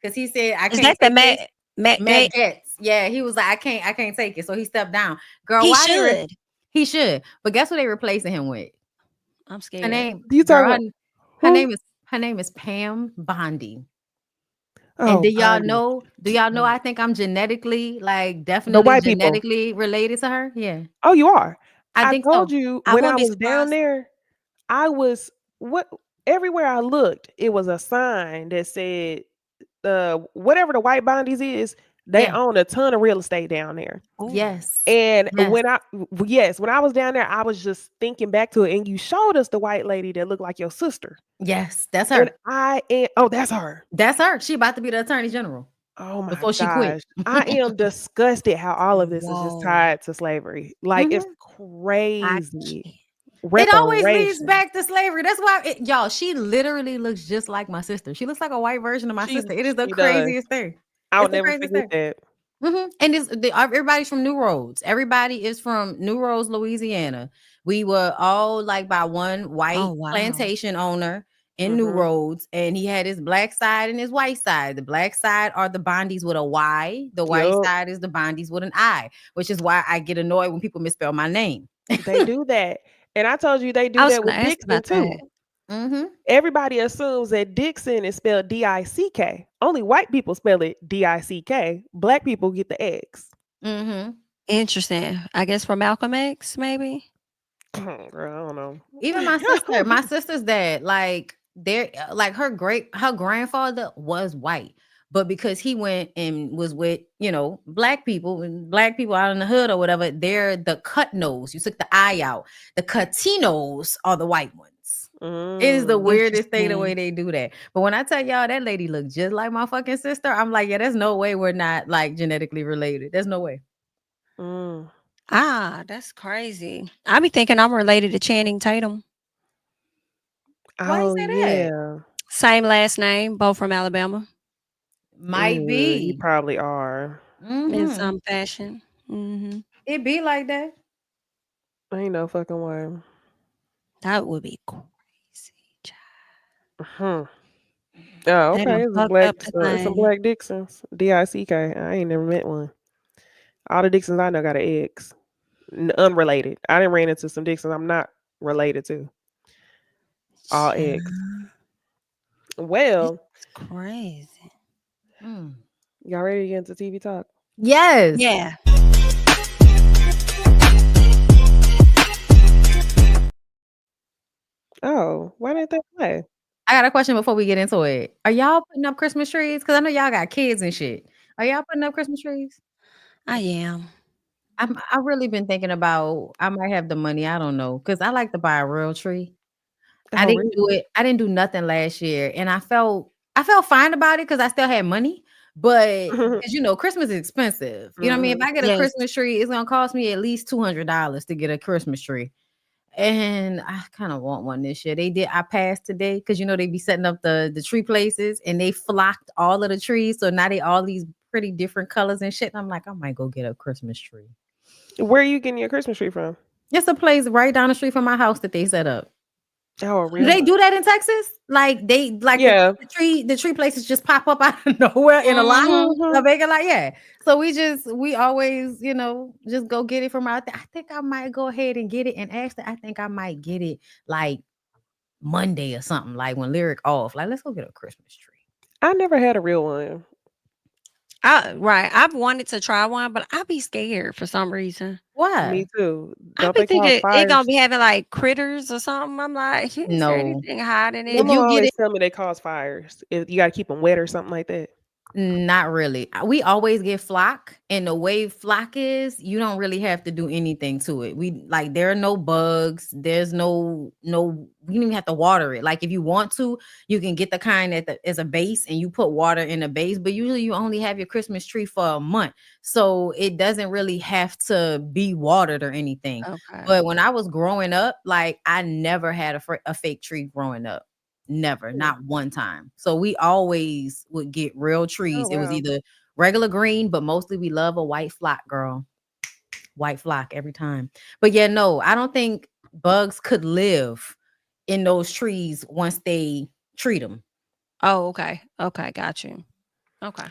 Cause he said, I Is can't that the take this. Matt Matt Gate? Getz. Yeah, he was like, I can't take it. So he stepped down. Girl, He why should. he should. But guess what they replacing him with? I'm Her scared. name, You girl, talking her who? name is Pam Bondi. And Oh, do y'all Bondi. know? I think I'm genetically, like, The definitely white people. genetically related to her. Yeah, Oh, you are. I I think told so. you I when I wouldn't be was down surprised. there, I was what everywhere I looked, it was a sign that said whatever the white Bondis is, they Yeah. own a ton of real estate down there. Ooh. Yes. And Yes. when I was down there, I was just thinking back to it, and you showed us the white lady that looked like your sister. Yes, that's And her. that's her. That's her. She about to be the attorney general Oh my before she quit. gosh. I am disgusted how all of this is just Whoa. tied to slavery. Like it's Mhm. I crazy. can't. It always leads Reparation. back to slavery. That's why, y'all, she literally looks just like my sister. She looks like a white version of my She sister. It is the she does. craziest thing. I It's would the never craziest forget thing. that. And everybody's from New Roads. Everybody is from New Roads, Louisiana. We were all like by one white Oh, wow. plantation owner in New Mhm. Roads, and he had his black side and his white side. The black side are the Bondis with a Y. The white Yup. side is the Bondis with an I, which is why I get annoyed when people misspell my name. They do that. And I told you they I do was that gonna with ask Dixon about too. that. Mm-hmm. Everybody assumes that Dixon is spelled D-I-C-K. Only white people spell it D-I-C-K. Black people get the X. Mm-hmm. Interesting. I guess for Malcolm X, maybe. Girl, I don't know. Even my sister's dad, like they're like her grandfather was white, but because he went and was with black people and black people out in the hood or whatever, they're the cut nose. You took the eye out. The cutinos are the white ones. It is the weirdest thing the way they do that. But when I tell y'all that lady looked just like my fucking sister, I'm like, yeah, there's no way we're not like genetically related. There's no way. That's crazy. I be thinking I'm related to Channing Tatum. Why you Oh, say that? yeah. Same last name, both from Alabama. Might You be. probably are. In Mhm. some fashion. Mm-hmm. It be like that. Ain't no fucking way. That would be crazy. Oh, They okay. done It's fucked up the some thing. black Dixons. D-I-C-K. I ain't never met one. All the Dixons I know got an X. Unrelated. I didn't ran into some Dixons I'm not related to. All X. Well, It's crazy. y'all ready to get into TV talk? Yes. Yeah. Oh, why didn't they play? I got a question before we get into it. Are y'all putting up Christmas trees? Because I know y'all got kids and shit. Are y'all putting up Christmas trees? I am. I really been thinking about I might have the money. I don't know. Because I like to buy a real tree. I Oh, didn't do really? it. I didn't do nothing last year. And I felt fine about it because I still had money. But because Christmas is expensive. You know what I mean? If I get a Yes. Christmas tree, it's gonna cost me at least $200 to get a Christmas tree. And I kind of want one this year. I passed today because they be setting up the tree places and they flocked all of the trees. So now they all these pretty different colors and shit. And I'm like, I might go get a Christmas tree. Where are you getting your Christmas tree from? It's a place right down the street from my house that they set up. Oh, Do really? they do that in Texas? Like Yeah. the tree places just pop up out of nowhere in a lot. Mhm. A vacant lot, yeah. So we always, just go get it from out there. I think I might go ahead and get it. And actually, I think I might get it like Monday or something, like when Lyric off. Like, let's go get a Christmas tree. I never had a real one. Right. I've wanted to try one, but I be scared for some reason. Why? Me too. I Don't be they cause thinking it gonna fires? be having like critters or something. I'm like, is there No. anything hiding If in Mama you it? get always it, tell me they cause fires. If you gotta keep them wet or something like that. not really. We always get flock, and the way flock is, you don't really have to do anything to it. There are no bugs. There's no. You don't even have to water it. Like if you want to, you can get the kind that is a base, and you put water in the base. But usually, you only have your Christmas tree for a month, so it doesn't really have to be watered or anything. Okay. But when I was growing up, like I never had a fake tree growing up. Never, not one time. So we always would get real trees. Oh, It was wow. either regular green, but mostly we love a white flock, girl. White flock every time. But yeah, no, I don't think bugs could live in those trees once they treat them. Oh, okay. Okay, got you. Okay.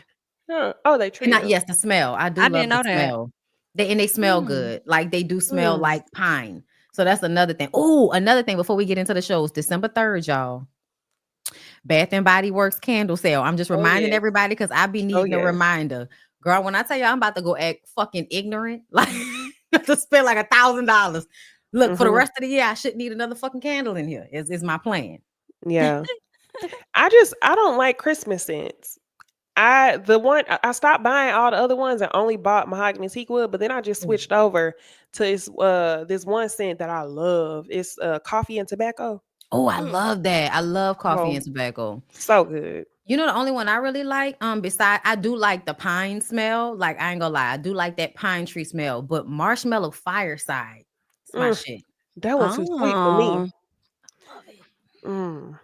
Huh. Oh, they And treat not them. yes, the smell. I do I love didn't the know that. smell. They smell Hmm. good. Like they do smell Hmm. like pine. So that's another thing. Oh, another thing before we get into the shows, December 3rd, y'all. Bath and Body Works candle sale. I'm just Oh, reminding yes. everybody because I be Oh, needing a yes. reminder. Girl, when I tell you I'm about to go act fucking ignorant, like to spend like $1,000. Look, for the Mhm. rest of the year, I shouldn't need another fucking candle in here. Is my plan. Yeah. I don't like Christmas scents. I stopped buying all the other ones and only bought mahogany teakwood, but then I just switched over to this one scent that I love. It's coffee and tobacco. Oh, I love that. I love coffee and Oh, tobacco. so good. You know the only one I really like, besides I do like the pine smell. Like I ain't gonna lie, I do like that pine tree smell, but marshmallow fireside, it's my Mm, shit. that one's too sweet for me. Oh, I love it. Mm,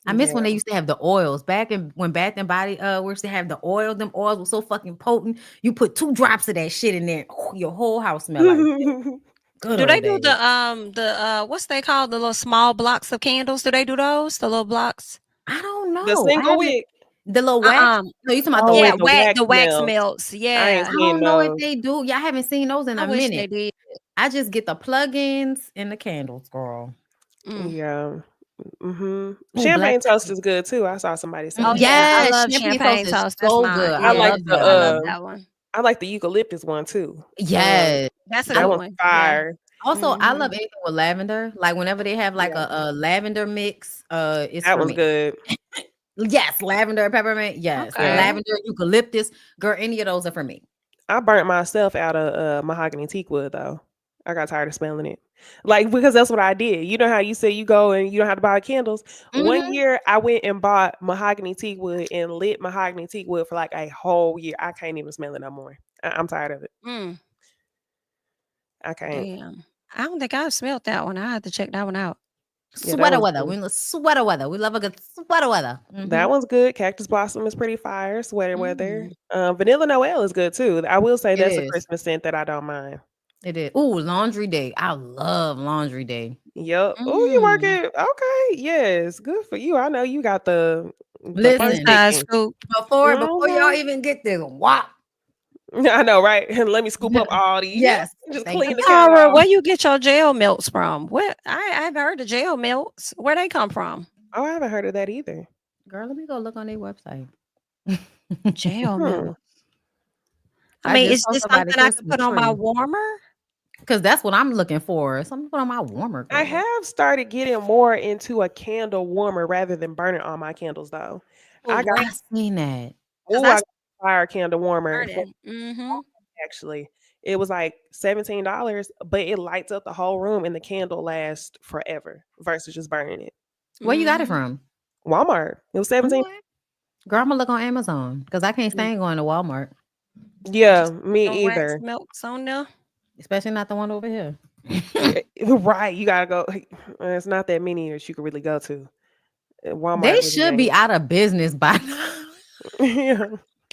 I miss yeah. when they used to have the oils back in when Bath and Body used to have the oil. Them oils were so fucking potent. You put 2 drops of that shit in there, your whole house smell like that. Good do they old do days. the what's they called, the little small blocks of candles? Do they do those? The little blocks? I don't The know. I single haven't wick. the little wax. No, you talking about the Oh, Yeah, wax. the wax the wax melts. melts. I Yeah. ain't I seen don't know if those. they do. Yeah, I haven't seen those in I a wish minute. they did. I just get the plugins and the candles, girl. Mm. Yeah. Mm-hmm. Ooh, Champagne black toast is good too. I saw somebody say Oh that. yeah, I Yes, love champagne champagne toast is toast. That's so mine. good. I I like love Yeah, the that I love one. that one. I like the eucalyptus one too. Yes. That's a I That good one's one. Yeah. fire. also I love Mhm. anything with lavender. Like whenever they have like Yeah, a lavender mix, it's that for one's me. good. Yes, lavender, peppermint. Yes, Yeah. Okay. lavender, eucalyptus. Girl, any of those are for me. I burnt myself out of mahogany teak wood though. I got tired of smelling it. Like because that's what I did. You know how you say you go and you don't have to buy candles. One Mhm. year I went and bought mahogany teak wood and lit mahogany teak wood for like a whole year. I can't even smell it no more. I'm tired of it. Mm, I can't. damn. I don't think I've smelled that one. I have to check that one out. Yeah, that Sweater one's weather. good. We love sweater weather. We love a good sweater weather. That Mhm. one's good. Cactus blossom is pretty fire. Sweater weather. Mm. Vanilla Noel is good too. I will say It that's a is. Christmas scent that I don't mind. It is. Ooh, laundry day. I love laundry day. Yep. Oh, you Mm. working? Okay. Yes. Good for you. I know you got the first Listen, Inside picking. scoop. before y'all Mhm. even get there, wop. I know, right? And let me scoop up all these. Yeah. Yes. Just Thank clean the you. counter Tara, off. where you get your gel melts from? What I've heard of gel melts. Where they come from? Oh, I haven't heard of that either. Girl, let me go look on their website. Gel Hmm. melt. I I mean, just is saw this somebody something I could Christmas put on my tree. warmer? Because that's what I'm looking for. Something to put on my warmer, I girl. have started getting more into a candle warmer rather than burning all my candles though. I Oh, got I seen that. because I I got a fire candle warmer for burning. Mm-hmm. actually. It was like $17, but it lights up the whole room and the candle lasts forever versus just burning it. Where you got it Mm-hmm. from? Walmart. It was 17. What? Girl, I'm gonna look on Amazon because I can't stand going to Walmart, Yeah, Just some me wax either. melts on there. especially not the one over here. Right. You gotta go. It's not that many that you could really go to. Walmart They really should be ain't. out of business by now. Yeah.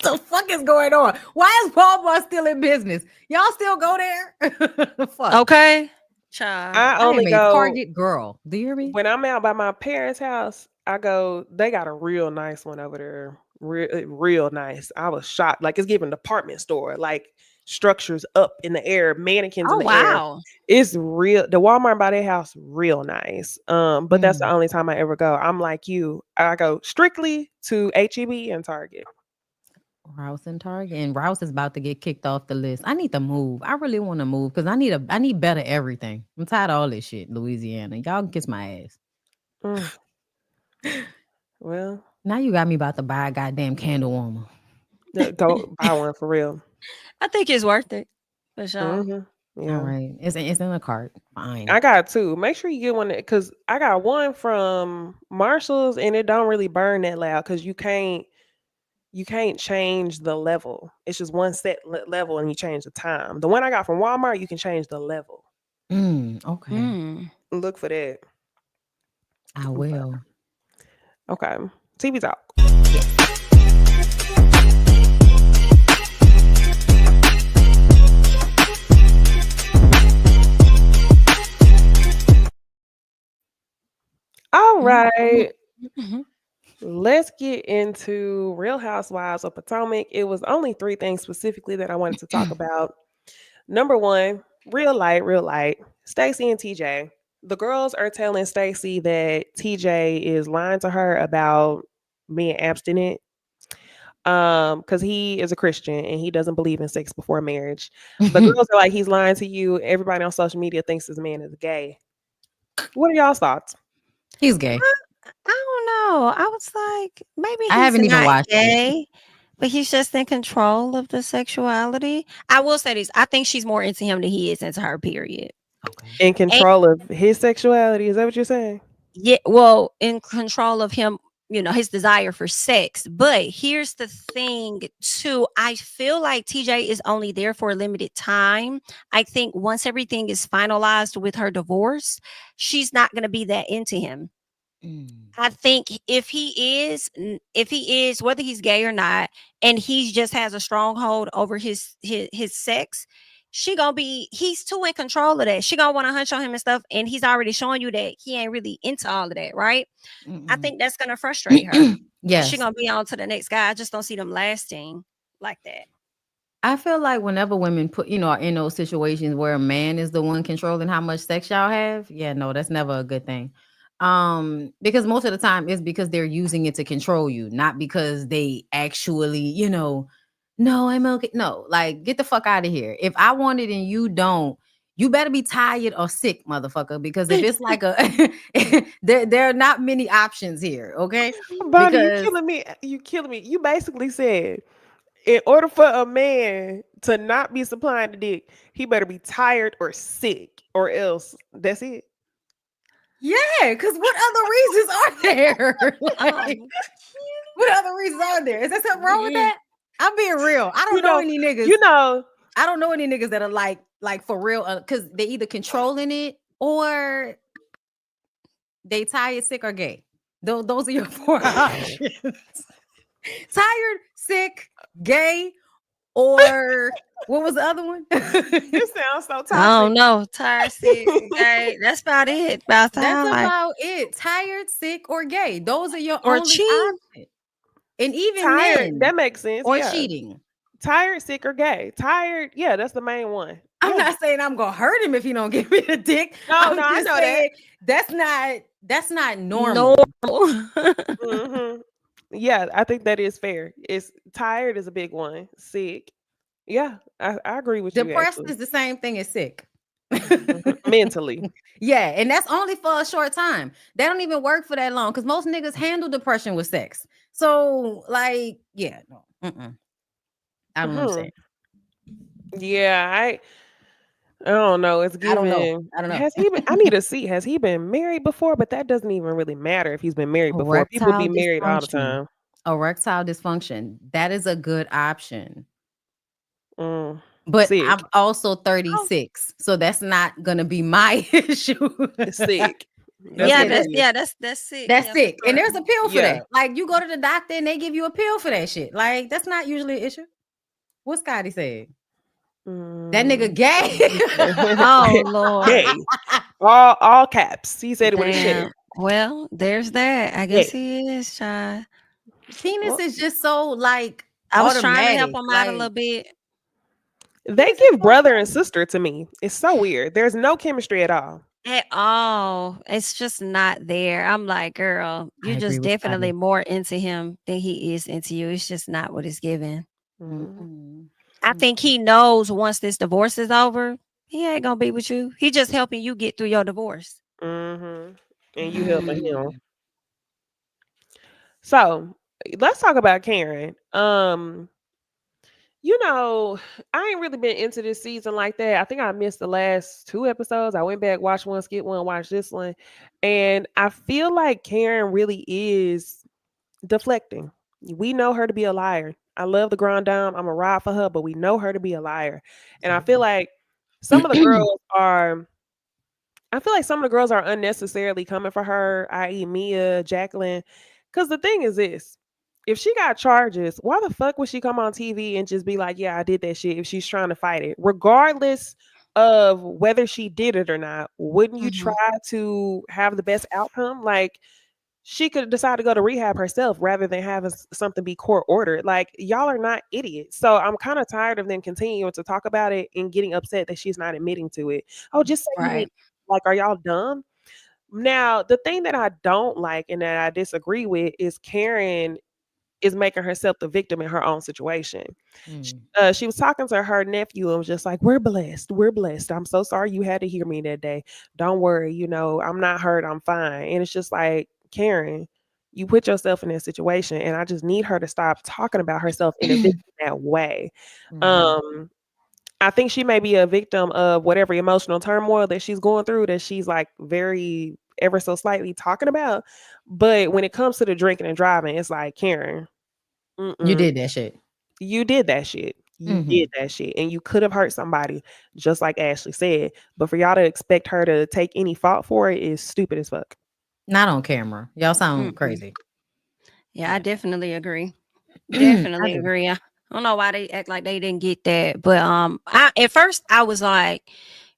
The fuck is going on? Why is Walmart still in business? Y'all still go there? Fuck. Okay. Child. I I only am a go Target girl. Do you hear me? when I'm out by my parents' house. I go. They got a real nice one over there. Real nice. I was shocked. Like it's giving department store. Like structures up in the air, mannequins in Oh the air. wow. It's real. The Walmart by their house, real nice. But that's the Mm. only time I ever go. I'm like you. I go strictly to HEB and Target. Rouse and Target, and Rouse is about to get kicked off the list. I need to move. I really want to move because I need better everything. I'm tired of all this shit, Louisiana. Y'all can kiss my ass. Mm, well, Now you got me about to buy a goddamn candle warmer. go buy one for real. I think it's worth it. For sure. Hmm All Yeah, right, it's in a cart. Fine. I got two. Make sure you get one because I got one from Marshalls and it don't really burn that loud because you can't change the level. It's just one set level and you change the time. The one I got from Walmart, you can change the level. Okay, Mm. Look for that. I will. Okay, TV talk. All right. Mhm. Let's get into Real Housewives of Potomac. It was only three things specifically that I wanted to talk about. Number one, real light. Stacey and TJ. The girls are telling Stacey that TJ is lying to her about being abstinent. Because he is a Christian and he doesn't believe in sex before marriage. The girls are like, he's lying to you. Everybody on social media thinks this man is gay. What are y'all's thoughts? He's gay. I don't know. I was like, maybe I he's haven't even not watched it. gay, but he's just in control of the sexuality. I will say this. I think she's more into him than he is into her, period. Okay. In control of his sexuality. Is that what you're saying? Yeah, well, in control of him, his desire for sex. But here's the thing, too. I feel like TJ is only there for a limited time. I think once everything is finalized with her divorce, she's not going to be that into him. I think if he is, whether he's gay or not, and he just has a stronghold over his sex, he's too in control of that. She gonna want to hunch on him and stuff, and he's already showing you that he ain't really into all of that, right? I think that's gonna frustrate her. Yes. She gonna be on to the next guy. I just don't see them lasting like that. I feel like whenever women are in those situations where a man is the one controlling how much sex y'all have, yeah, no, that's never a good thing. Because most of the time it's because they're using it to control you, not because they actually, no, I'm okay. No, like get the fuck out of here. If I want it and you don't, you better be tired or sick, motherfucker. Because if it's like there are not many options here, okay? Bonnie, you Because killing me. You killing me. You basically said, in order for a man to not be supplying the dick, he better be tired or sick, or else that's it. yeah, because what other reasons are there? Like, what other reasons are there? Is there something wrong with that? I'm being real. I don't know any niggas. I don't know any niggas that are like for real, because they either controlling it or they tired, sick, or gay. Those are your 4 options. Tired, sick, gay, or what was the other one? You sound so toxic. I don't know. Tired, sick, gay. That's about it. That's about it. Tired, sick, or gay. Those are your only options. And even tired, then, that makes sense. Or yeah. cheating. Tired, sick, or gay. Tired, yeah, that's the main one. I'm not saying I'm gonna hurt him if he don't give me the dick. No, I'm I just know saying that's not normal. Mm-hmm. Yeah, I think that is fair. It's tired is a big one. Sick. Yeah, I agree with you. Depressed is the same thing as sick. Mentally. Yeah, and that's only for a short time. They don't even work for that long because most niggas handle depression with sex. So, like, yeah, no. I don't know what I'm saying. Yeah, I don't know. It's giving. I don't know. Has he been? I need to see. Has he been married before? But that doesn't even really matter if he's been married before. People be married all the time. Erectile dysfunction. That is a good option. But sick. I'm also 36, so that's not gonna be my issue. Sick. That's sick. That's sick. And there's a pill for that. Like you go to the doctor and they give you a pill for that shit. Like that's not usually an issue. What Scotty said? That nigga gay. Oh Lord. Gay. All caps. He said it with a shit. Well, there's that. I guess he is, child. Penis is just so like I was trying to help him out a little bit. They give brother and sister to me. It's so weird. There's no chemistry at all. At all. It's just not there. I'm like, girl, you're just definitely more into him than he is into you. It's just not what it's given. I think he knows once this divorce is over, he ain't gonna be with you. He just helping you get through your divorce. And you helping him. So let's talk about Karen. I ain't really been into this season like that. I think I missed the last 2 episodes. I went back, watched one, skipped one, watched this one. And I feel like Karen really is deflecting. We know her to be a liar. I love the grind down. I'm a ride for her, but we know her to be a liar. And I feel like some of the girls are unnecessarily coming for her, i.e. Mia, Jacqueline. Because the thing is this. If she got charges, why the fuck would she come on TV and just be like, yeah, I did that shit if she's trying to fight it? Regardless of whether she did it or not, wouldn't you try to have the best outcome? Like, she could decide to go to rehab herself rather than having something be court ordered. Like, y'all are not idiots. So I'm kind of tired of them continuing to talk about it and getting upset that she's not admitting to it. Oh, just say right. Like, are y'all dumb? Now, the thing that I don't like and that I disagree with is Karen is making herself the victim in her own situation. She was talking to her nephew and was just like, we're blessed. I'm so sorry you had to hear me that day. Don't worry, I'm not hurt. I'm fine. And it's just like, Karen, you put yourself in that situation, and I just need her to stop talking about herself in a victim that way. I think she may be a victim of whatever emotional turmoil that she's going through, that she's like very ever so slightly talking about. But when it comes to the drinking and driving, it's like, Karen, you did that shit. You did that shit. You did that shit. And you could have hurt somebody, just like Ashley said. But for y'all to expect her to take any fault for it is stupid as fuck. Not on camera. Y'all sound crazy. Yeah, I definitely agree. Definitely agree. I don't know why they act like they didn't get that. But at first I was like,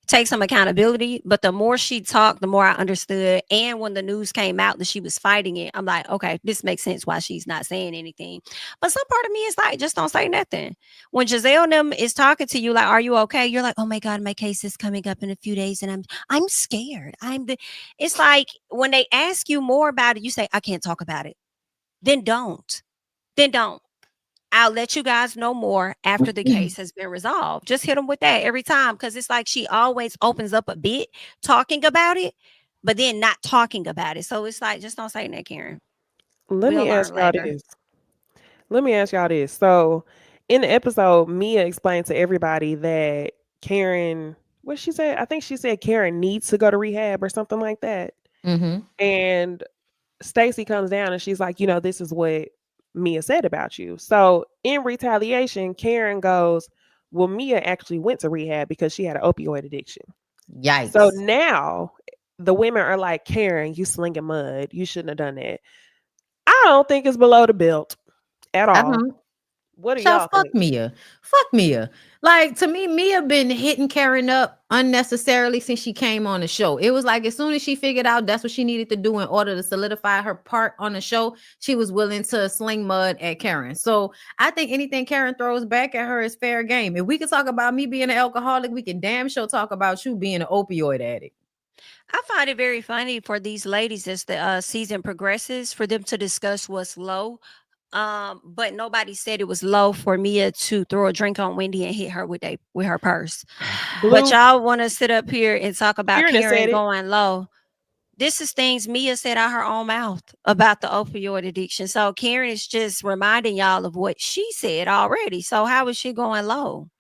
take some accountability. But the more she talked, the more I understood. And when the news came out that she was fighting it, I'm like, okay, this makes sense why she's not saying anything. But some part of me is like, just don't say nothing. When Giselle and them is talking to you, like, are you okay? You're like, oh my God, my case is coming up in a few days and I'm scared. It's like when they ask you more about it, you say, I can't talk about it. Then don't. I'll let you guys know more after the case has been resolved. Just hit them with that every time, because it's like she always opens up a bit talking about it, but then not talking about it. So it's like, just don't say that, Karen. Let We'll me ask learn y'all later. this. Let me ask y'all this. So, in the episode, Mia explained to everybody that Karen, what she said? I think she said Karen needs to go to rehab or something like that. Mm-hmm. And Stacy comes down and she's like, this is what Mia said about you. So, in retaliation, Karen goes, well, Mia actually went to rehab because she had an opioid addiction. Yikes. So now the women are like, Karen, you slinging mud. You shouldn't have done that. I don't think it's below the belt at I all. don't. What do Child, y'all fuck think? Mia. Fuck Mia. Like, to me, Mia been hitting Karen up unnecessarily since she came on the show. It was like as soon as she figured out that's what she needed to do in order to solidify her part on the show, she was willing to sling mud at Karen. So I think anything Karen throws back at her is fair game. If we could talk about me being an alcoholic, we can damn sure talk about you being an opioid addict. I find it very funny for these ladies as the season progresses for them to discuss what's low. But nobody said it was low for Mia to throw a drink on Wendy and hit her with her purse. But Blue, y'all want to sit up here and talk about Karen Karen said it. going low. This is things Mia said out her own mouth about the opioid addiction. So Karen is just reminding y'all of what she said already. So how is she going low?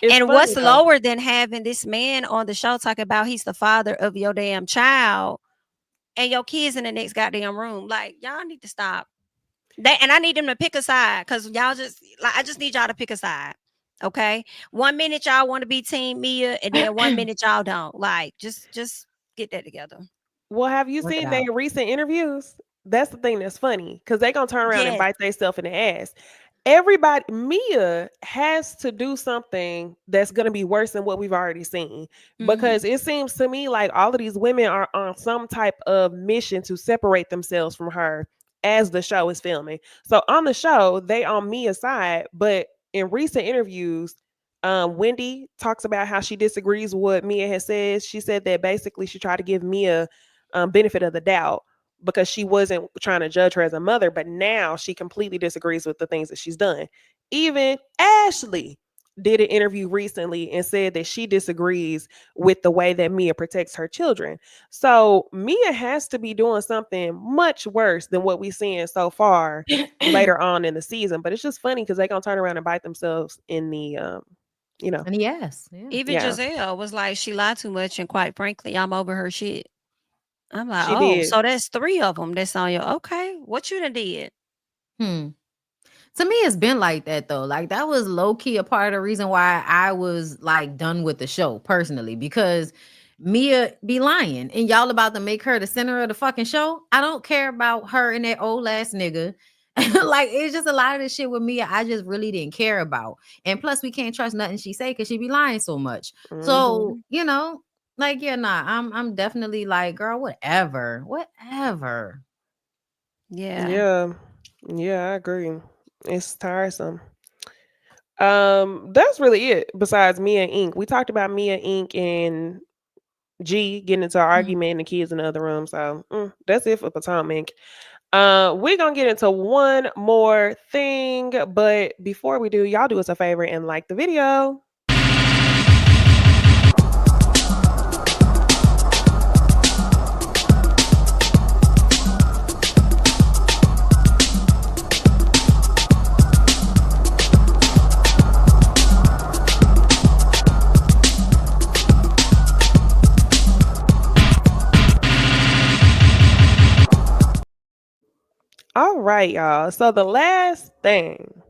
It's And funny what's though. lower than having this man on the show talk about he's the father of your damn child and your kids in the next goddamn room? Like, y'all need to stop. And I need them to pick a side, because y'all just like, I just need y'all to pick a side. Okay. 1 minute y'all want to be team Mia, and then 1 minute y'all don't. Like, just get that together. Well, have you Work it seen out. their recent interviews? That's the thing that's funny, because they gonna turn around and Yes. bite themselves in the ass. Everybody, Mia has to do something that's gonna be worse than what we've already seen, because it seems to me like all of these women are on some type of mission to separate themselves from her as the show is filming. So on the show, they on Mia's side, but in recent interviews, Wendy talks about how she disagrees with what Mia has said. She said that basically she tried to give Mia benefit of the doubt because she wasn't trying to judge her as a mother, but now she completely disagrees with the things that she's done. Even Ashley did an interview recently and said that she disagrees with the way that Mia protects her children. So Mia has to be doing something much worse than what we've seen so far later on in the season. But it's just funny because they're gonna turn around and bite themselves in the And yes. Yeah. Even Yeah. Giselle was like, she lied too much, and quite frankly, I'm over her shit. I'm like, She oh, did. so that's 3 of them that's on you. Okay, what you done did? To me, it's been like that though. Like, that was low key a part of the reason why I was like done with the show personally, because Mia be lying and y'all about to make her the center of the fucking show. I don't care about her and that old ass nigga. Like, it's just a lot of this shit with Mia I just really didn't care about. And plus, we can't trust nothing she say because she be lying so much. So, like, yeah, nah, I'm definitely like, girl, whatever. Yeah. Yeah, I agree. It's tiresome. That's really it. Besides Mia and Ink, we talked about Mia, Ink, and G getting into an argument and the kids in the other room. So that's it for Potomac. We're gonna get into one more thing, but before we do, y'all do us a favor and like the video. All right, y'all. So the last thing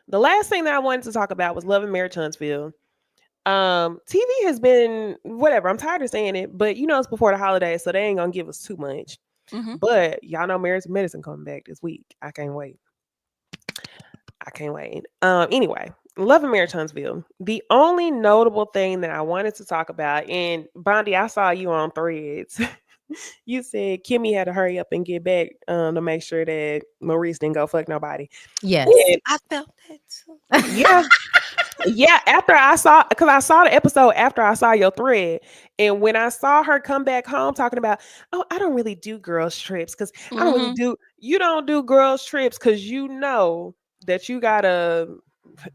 that I wanted to talk about was Love and Marriage Huntsville. TV has been whatever. I'm tired of saying it, but it's before the holidays, so they ain't gonna give us too much. But y'all know Marriage Medicine coming back this week. I can't wait. Anyway, Love and Marriage Huntsville. The only notable thing that I wanted to talk about, and Bondi, I saw you on Threads. You said Kimmy had to hurry up and get back to make sure that Maurice didn't go fuck nobody. Yes. And I felt that too. yeah, yeah. After I saw, because I saw the episode after I saw your thread, and when I saw her come back home talking about, oh, I don't really do girls trips because I don't really do. You don't do girls trips because you know that you got a,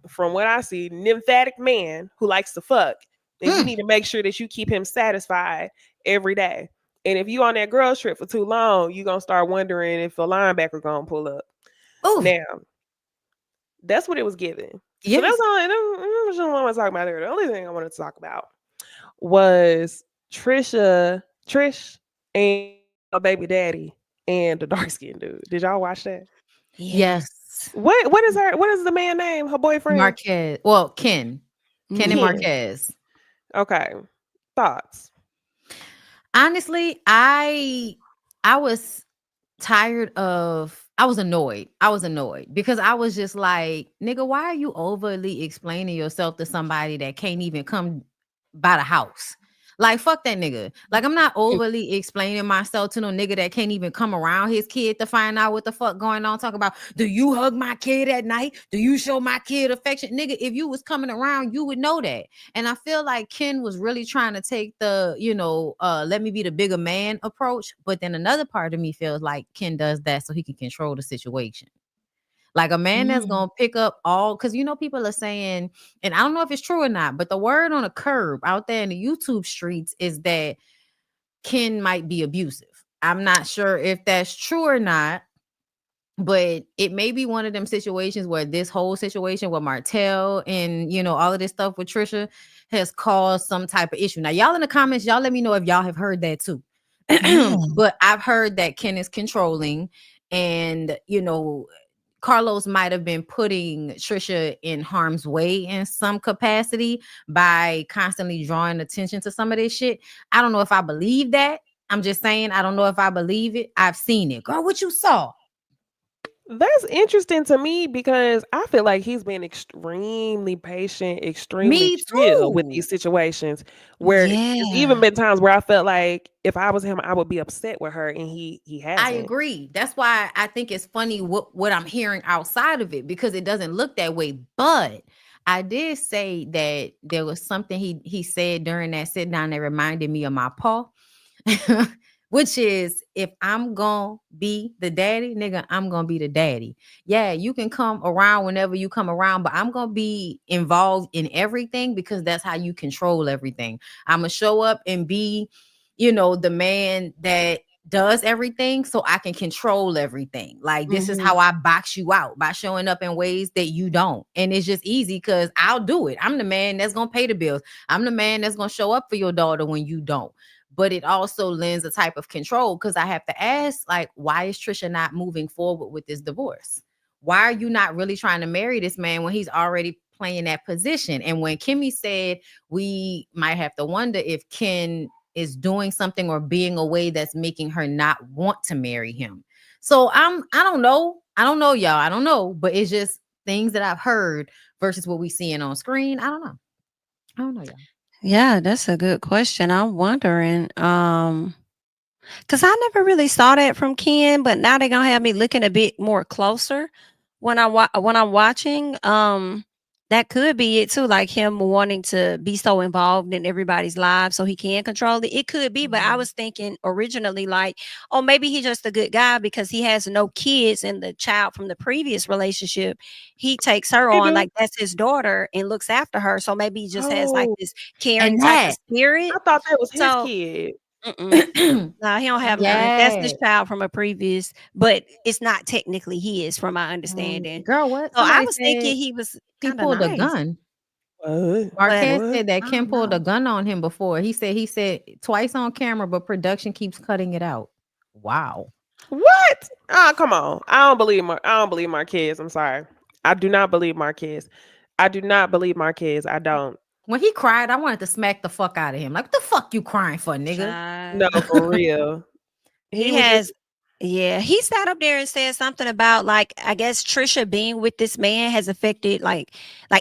from what I see, nymphatic man who likes to fuck, and you need to make sure that you keep him satisfied every day. And if you on that girls trip for too long, you're gonna start wondering if a linebacker gonna pull up. Ooh. Now, that's what it was given. Yes. So that's all. That was what I want to talk about there. The only thing I wanted to talk about was Trish, and her baby daddy and the dark skinned dude. Did y'all watch that? Yes. What is her? What is the man name? Her boyfriend? Marquez. Well, Ken and Marquez. Okay. Thoughts? Honestly, I was tired of. I was annoyed because I was just like, nigga, why are you overly explaining yourself to somebody that can't even come by the house? Like, fuck that nigga. Like, I'm not overly explaining myself to no nigga that can't even come around his kid to find out what the fuck going on. Talk about, do you hug my kid at night? Do you show my kid affection? Nigga, if you was coming around, you would know that. And I feel like Ken was really trying to take the, let me be the bigger man approach. But then another part of me feels like Ken does that so he can control the situation. Like a man that's gonna pick up all, because people are saying, and I don't know if it's true or not, but the word on a curb out there in the YouTube streets is that Ken might be abusive. I'm not sure if that's true or not, but it may be one of them situations where this whole situation with Martell and all of this stuff with Trisha has caused some type of issue. Now, y'all in the comments, y'all let me know if y'all have heard that too. But I've heard that Ken is controlling, and Carlos might have been putting Trisha in harm's way in some capacity by constantly drawing attention to some of this shit. I don't know if I believe that. I'm just saying, I don't know if I believe it. I've seen it. Girl, what you saw? That's interesting to me because I feel like he's been extremely patient, extremely chill with these situations. Where there's even been times where I felt like if I was him, I would be upset with her, and he hasn't. I agree. That's why I think it's funny what I'm hearing outside of it, because it doesn't look that way. But I did say that there was something he said during that sit down that reminded me of my pa. Which is, if I'm gonna be the daddy, nigga, I'm gonna be the daddy. Yeah, you can come around whenever you come around, but I'm gonna be involved in everything because that's how you control everything. I'm gonna show up and be, the man that does everything so I can control everything. Like, this is how I box you out, by showing up in ways that you don't. And it's just easy because I'll do it. I'm the man that's gonna pay the bills. I'm the man that's gonna show up for your daughter when you don't. But it also lends a type of control, because I have to ask, like, why is Trisha not moving forward with this divorce? Why are you not really trying to marry this man when he's already playing that position? And when Kimmy said we might have to wonder if Ken is doing something or being a way that's making her not want to marry him. So I don't know, y'all. I don't know, but it's just things that I've heard versus what we seeing on screen. I don't know, y'all. Yeah, that's a good question. I'm wondering, because I never really saw that from Ken, but now they're gonna have me looking a bit more closer when I'm watching. That could be it too, like him wanting to be so involved in everybody's lives so he can control it. It could be, but I was thinking originally like, oh, maybe he's just a good guy because he has no kids, and the child from the previous relationship, he takes her on like that's his daughter and looks after her. So maybe he just has like this caring type of spirit. I thought that was his kid. No, he don't have none. That's this child from a previous, but it's not technically his, from my understanding. Girl, what? So I was thinking he was. He pulled a gun. Marquez said that Kim pulled a gun on him before. He said twice on camera, but production keeps cutting it out. Wow. What? Oh, come on. I don't believe Marquez. I'm sorry. I do not believe Marquez. I don't. When he cried, I wanted to smack the fuck out of him. Like, what the fuck you crying for, nigga? No, for real. He has Yeah, he sat up there and said something about like I guess Trisha being with this man has affected like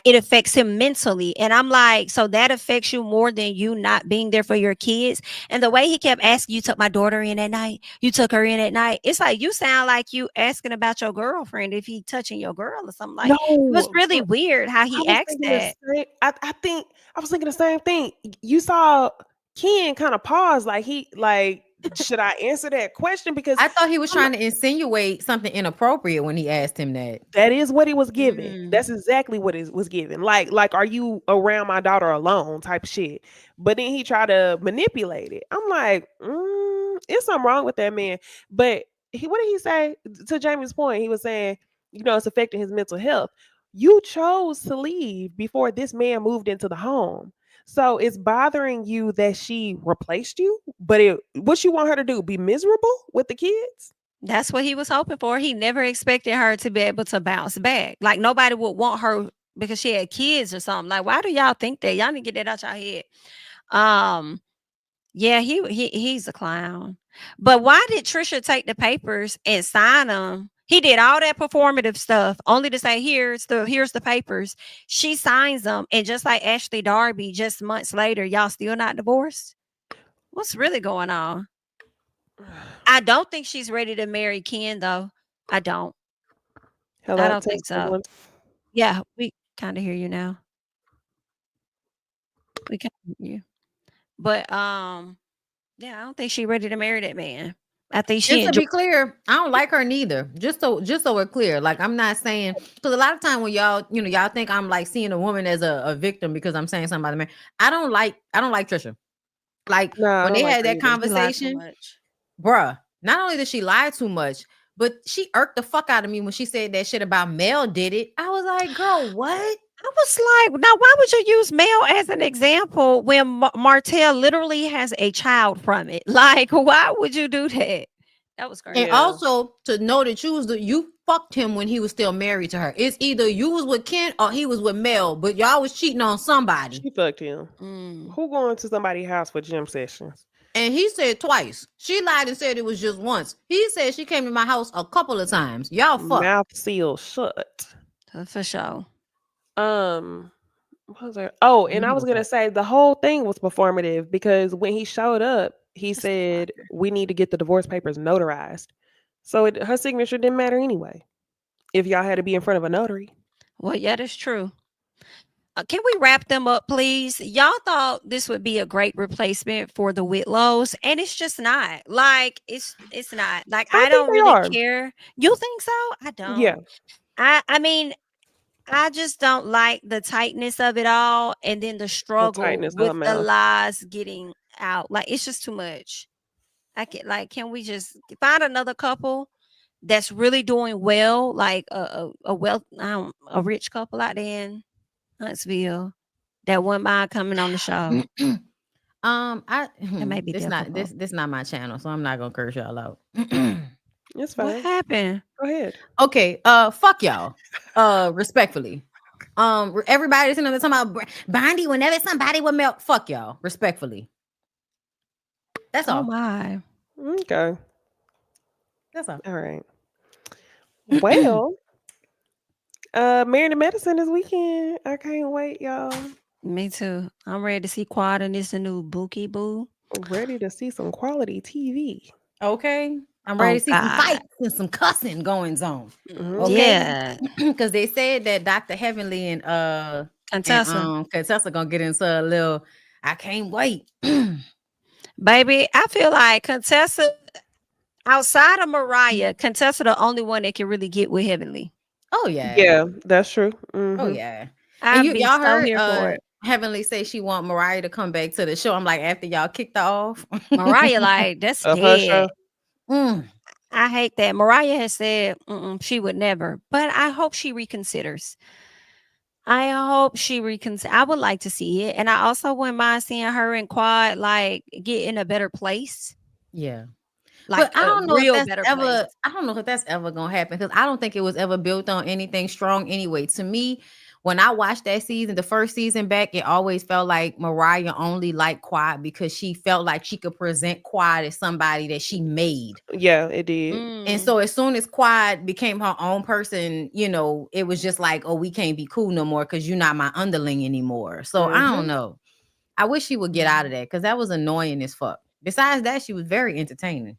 it affects him mentally. And I'm like, so that affects you more than you not being there for your kids. And the way he kept asking, you took my daughter in at night, you took her in at night. It's like you sound like you asking about your girlfriend if he touching your girl or something. Like it was No, really but weird how I he was asked thinking the that. same. I think I was thinking the same thing. You saw Ken kind of pause, like he like, should I answer that question? Because I thought he was I'm trying to insinuate something inappropriate when he asked him that. that is what he was giving. Mm. That's exactly what it was given. Like, are you around my daughter alone? Type of shit. But then he tried to manipulate it. I'm like, it's something wrong with that man. But what did he say? To Jamie's point, he was saying, it's affecting his mental health. You chose to leave before this man moved into the home. So it's bothering you that she replaced you. But what you want her to do? Be miserable with the kids? That's what he was hoping for. He never expected her to be able to bounce back. Like nobody would want her because she had kids or something. Like, why do y'all think that? Y'all need to get that out your head. Yeah, he's a clown. But why did Trisha take the papers and sign them? He did all that performative stuff only to say, here's the papers. She signs them, and just like Ashley Darby, just months later, y'all still not divorced. What's really going on? I don't think she's ready to marry Ken, though. I don't. Hello, I don't think testing so. one. Yeah, we kind of hear you now. We can hear you. But yeah, I don't think she's ready to marry that man. I think she Just to enjoy be clear, I don't like her neither. Just so we're clear. Like I'm not saying because a lot of time when y'all think I'm like seeing a woman as a victim because I'm saying something about the man. I don't like Trisha. Like No, I when don't they like had her that either. she lied too conversation, much. bruh. Not only did she lie too much, but she irked the fuck out of me when she said that shit about Mel did it. I was like, girl, what? I was like, now why would you use Mel as an example when Martell literally has a child from it? Like, why would you do that? That was crazy. And also to know that you fucked him when he was still married to her. It's either you was with Ken or he was with Mel, but y'all was cheating on somebody. She fucked him. Mm. Who going to somebody's house for gym sessions? And he said twice. She lied and said it was just once. He said she came to my house a couple of times. Y'all fucked. Mouth sealed shut. For sure. What was there? Oh, and I was gonna say the whole thing was performative because when he showed up, he said we need to get the divorce papers notarized. So her signature didn't matter anyway. If y'all had to be in front of a notary. Well, yeah, that's true. Can we wrap them up, please? Y'all thought this would be a great replacement for the Whitlows, and it's just not. Like it's not. Like I I think don't they really are. care. You think so? I don't. Yeah. I mean, I just don't like the tightness of it all, and then the struggle tightness of with her the mouth. lies getting out. Like it's just too much. Can we just find another couple that's really doing well, like a rich couple out there in Huntsville that wouldn't mind coming on the show? That may be this not difficult. this not my channel, so I'm not gonna curse y'all out. It's What fine. happened? Go ahead. Okay, fuck y'all. Respectfully. Everybody's talking about Bondi whenever somebody would melt. Fuck y'all. Respectfully. That's Oh all. my. Okay. That's all. All right. Well, Married to Medicine this weekend. I can't wait, y'all. Me too. I'm ready to see Quad and this new Bookie Boo. Ready to see some quality TV. Okay. I'm ready to see some God. fights and some cussing goings on. Mhm. Okay. Yeah. Because they said that Dr. Heavenly and Contessa gonna get into a little. I can't wait. Baby, I feel like Contessa, outside of Mariah, Contessa the only one that can really get with Heavenly. Oh yeah. Yeah, that's true. Oh Mhm. yeah. I'd And be y'all so heard here for it. Heavenly say she want Mariah to come back to the show. I'm like, after y'all kicked her off. Mariah, like, that's Of her dead. show. I hate that. Mariah has said she would never, but I hope she reconsiders. I would like to see it. And I also wouldn't mind seeing her and Quad like get in a better place. Yeah. Like But I don't know if that's better ever place. I don't know if that's ever gonna happen because I don't think it was ever built on anything strong anyway. To me, when I watched that season, the first season back, it always felt like Mariah only liked Quad because she felt like she could present Quad as somebody that she made. Yeah, it did. And so as soon as Quad became her own person, you know, it was just like, oh, we can't be cool no more because you're not my underling anymore. So I don't know. I wish she would get out of that because that was annoying as fuck. Besides that, she was very entertaining.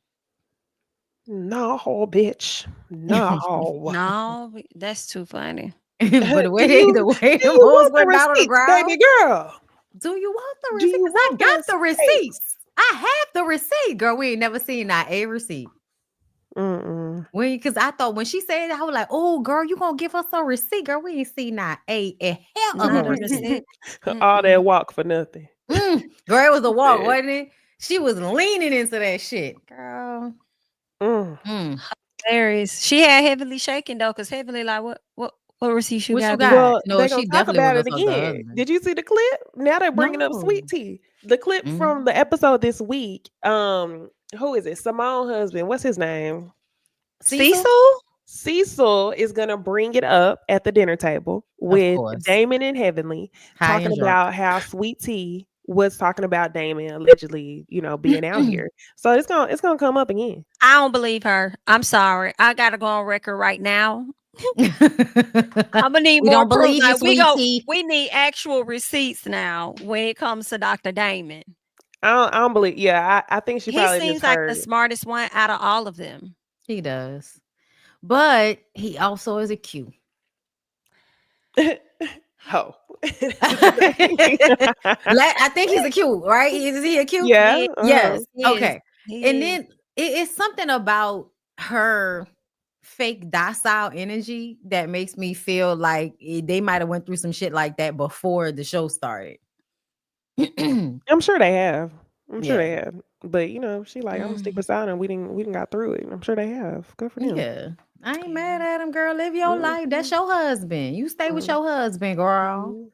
No, bitch. No. No, that's too funny. But the way Do you the want moves the went down on the receipts, ground. baby girl? Do you want the Do receipt? you 'Cause I want the got the receipts? receipts. I have the receipt, girl. We ain't never seen not a receipt. Because I thought when she said that, I was like, "Oh, girl, you gonna give us a receipt, girl? We ain't seen not a hell of Not a a receipt." receipt. All that walk for nothing. Girl, it was a walk, Yeah. wasn't it? She was leaning into that shit, girl. Hilarious. She had Heavenly shaking though, because Heavenly like, what receipts you What you got? got? Well, No, they're she gonna talk definitely about was it gonna fuck the again. husband. Did you see the clip? Now they're bringing up Sweet No. Tea. The clip from the episode this week. Who is it? Simone husband. What's his name? Cecil? Cecil is gonna bring it up at the dinner table with course. Damon and Heavenly, High talking and drunk. about how Sweet Tea was talking about Damon allegedly, you know, being out here. So it's gonna come up again. I don't believe her. I'm sorry. I gotta go on record right now. I'm gonna need We more don't proof. believe you, Like, Sweet Tea. we need actual receipts now when it comes to Dr. Damon. I don't believe. Yeah, I think she He probably seems just like heard the smartest one out of all of them. He does, but he also is a Q. Ho. I think he's a Q, right? Is he a Q? Yeah. Yes. He Okay. is. And then it's something about her fake docile energy that makes me feel like they might have went through some shit like that before the show started. I'm sure they have. I'm sure Yeah. they have. But you know, she like, I'm gonna stick beside him. We didn't got through it. I'm sure they have. Good for them. Yeah. I ain't mad at him, girl. Live your life. That's your husband. You stay with your husband, girl.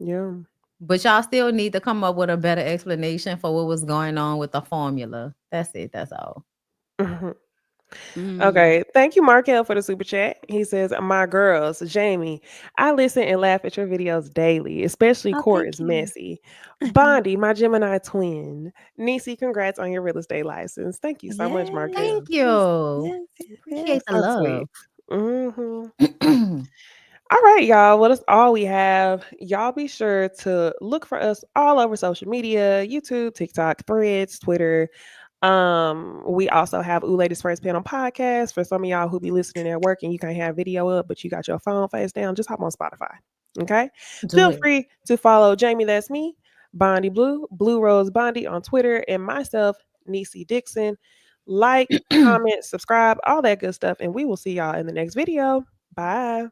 Yeah. But y'all still need to come up with a better explanation for what was going on with the formula. That's it. That's all. Okay. Thank you, Markel, for the super chat. He says, my girls, Jamie, I listen and laugh at your videos daily, especially Court is messy. Bondi, my Gemini twin. Nisi, congrats on your real estate license. Thank you so much, Markel. Thank you. Appreciate the love. All right, y'all. Well, that's all we have. Y'all be sure to look for us all over social media, YouTube, TikTok, Threads, Twitter. We also have Ooh Ladies First Panel podcast for some of y'all who be listening at work and you can't have video up, but you got your phone face down. Just hop on Spotify. Okay. Feel free to follow Jamie, that's me, Bondi Blue, Blue Rose Bondi on Twitter, and myself, Nisi Dixon. Like, comment, subscribe, all that good stuff, and we will see y'all in the next video. Bye.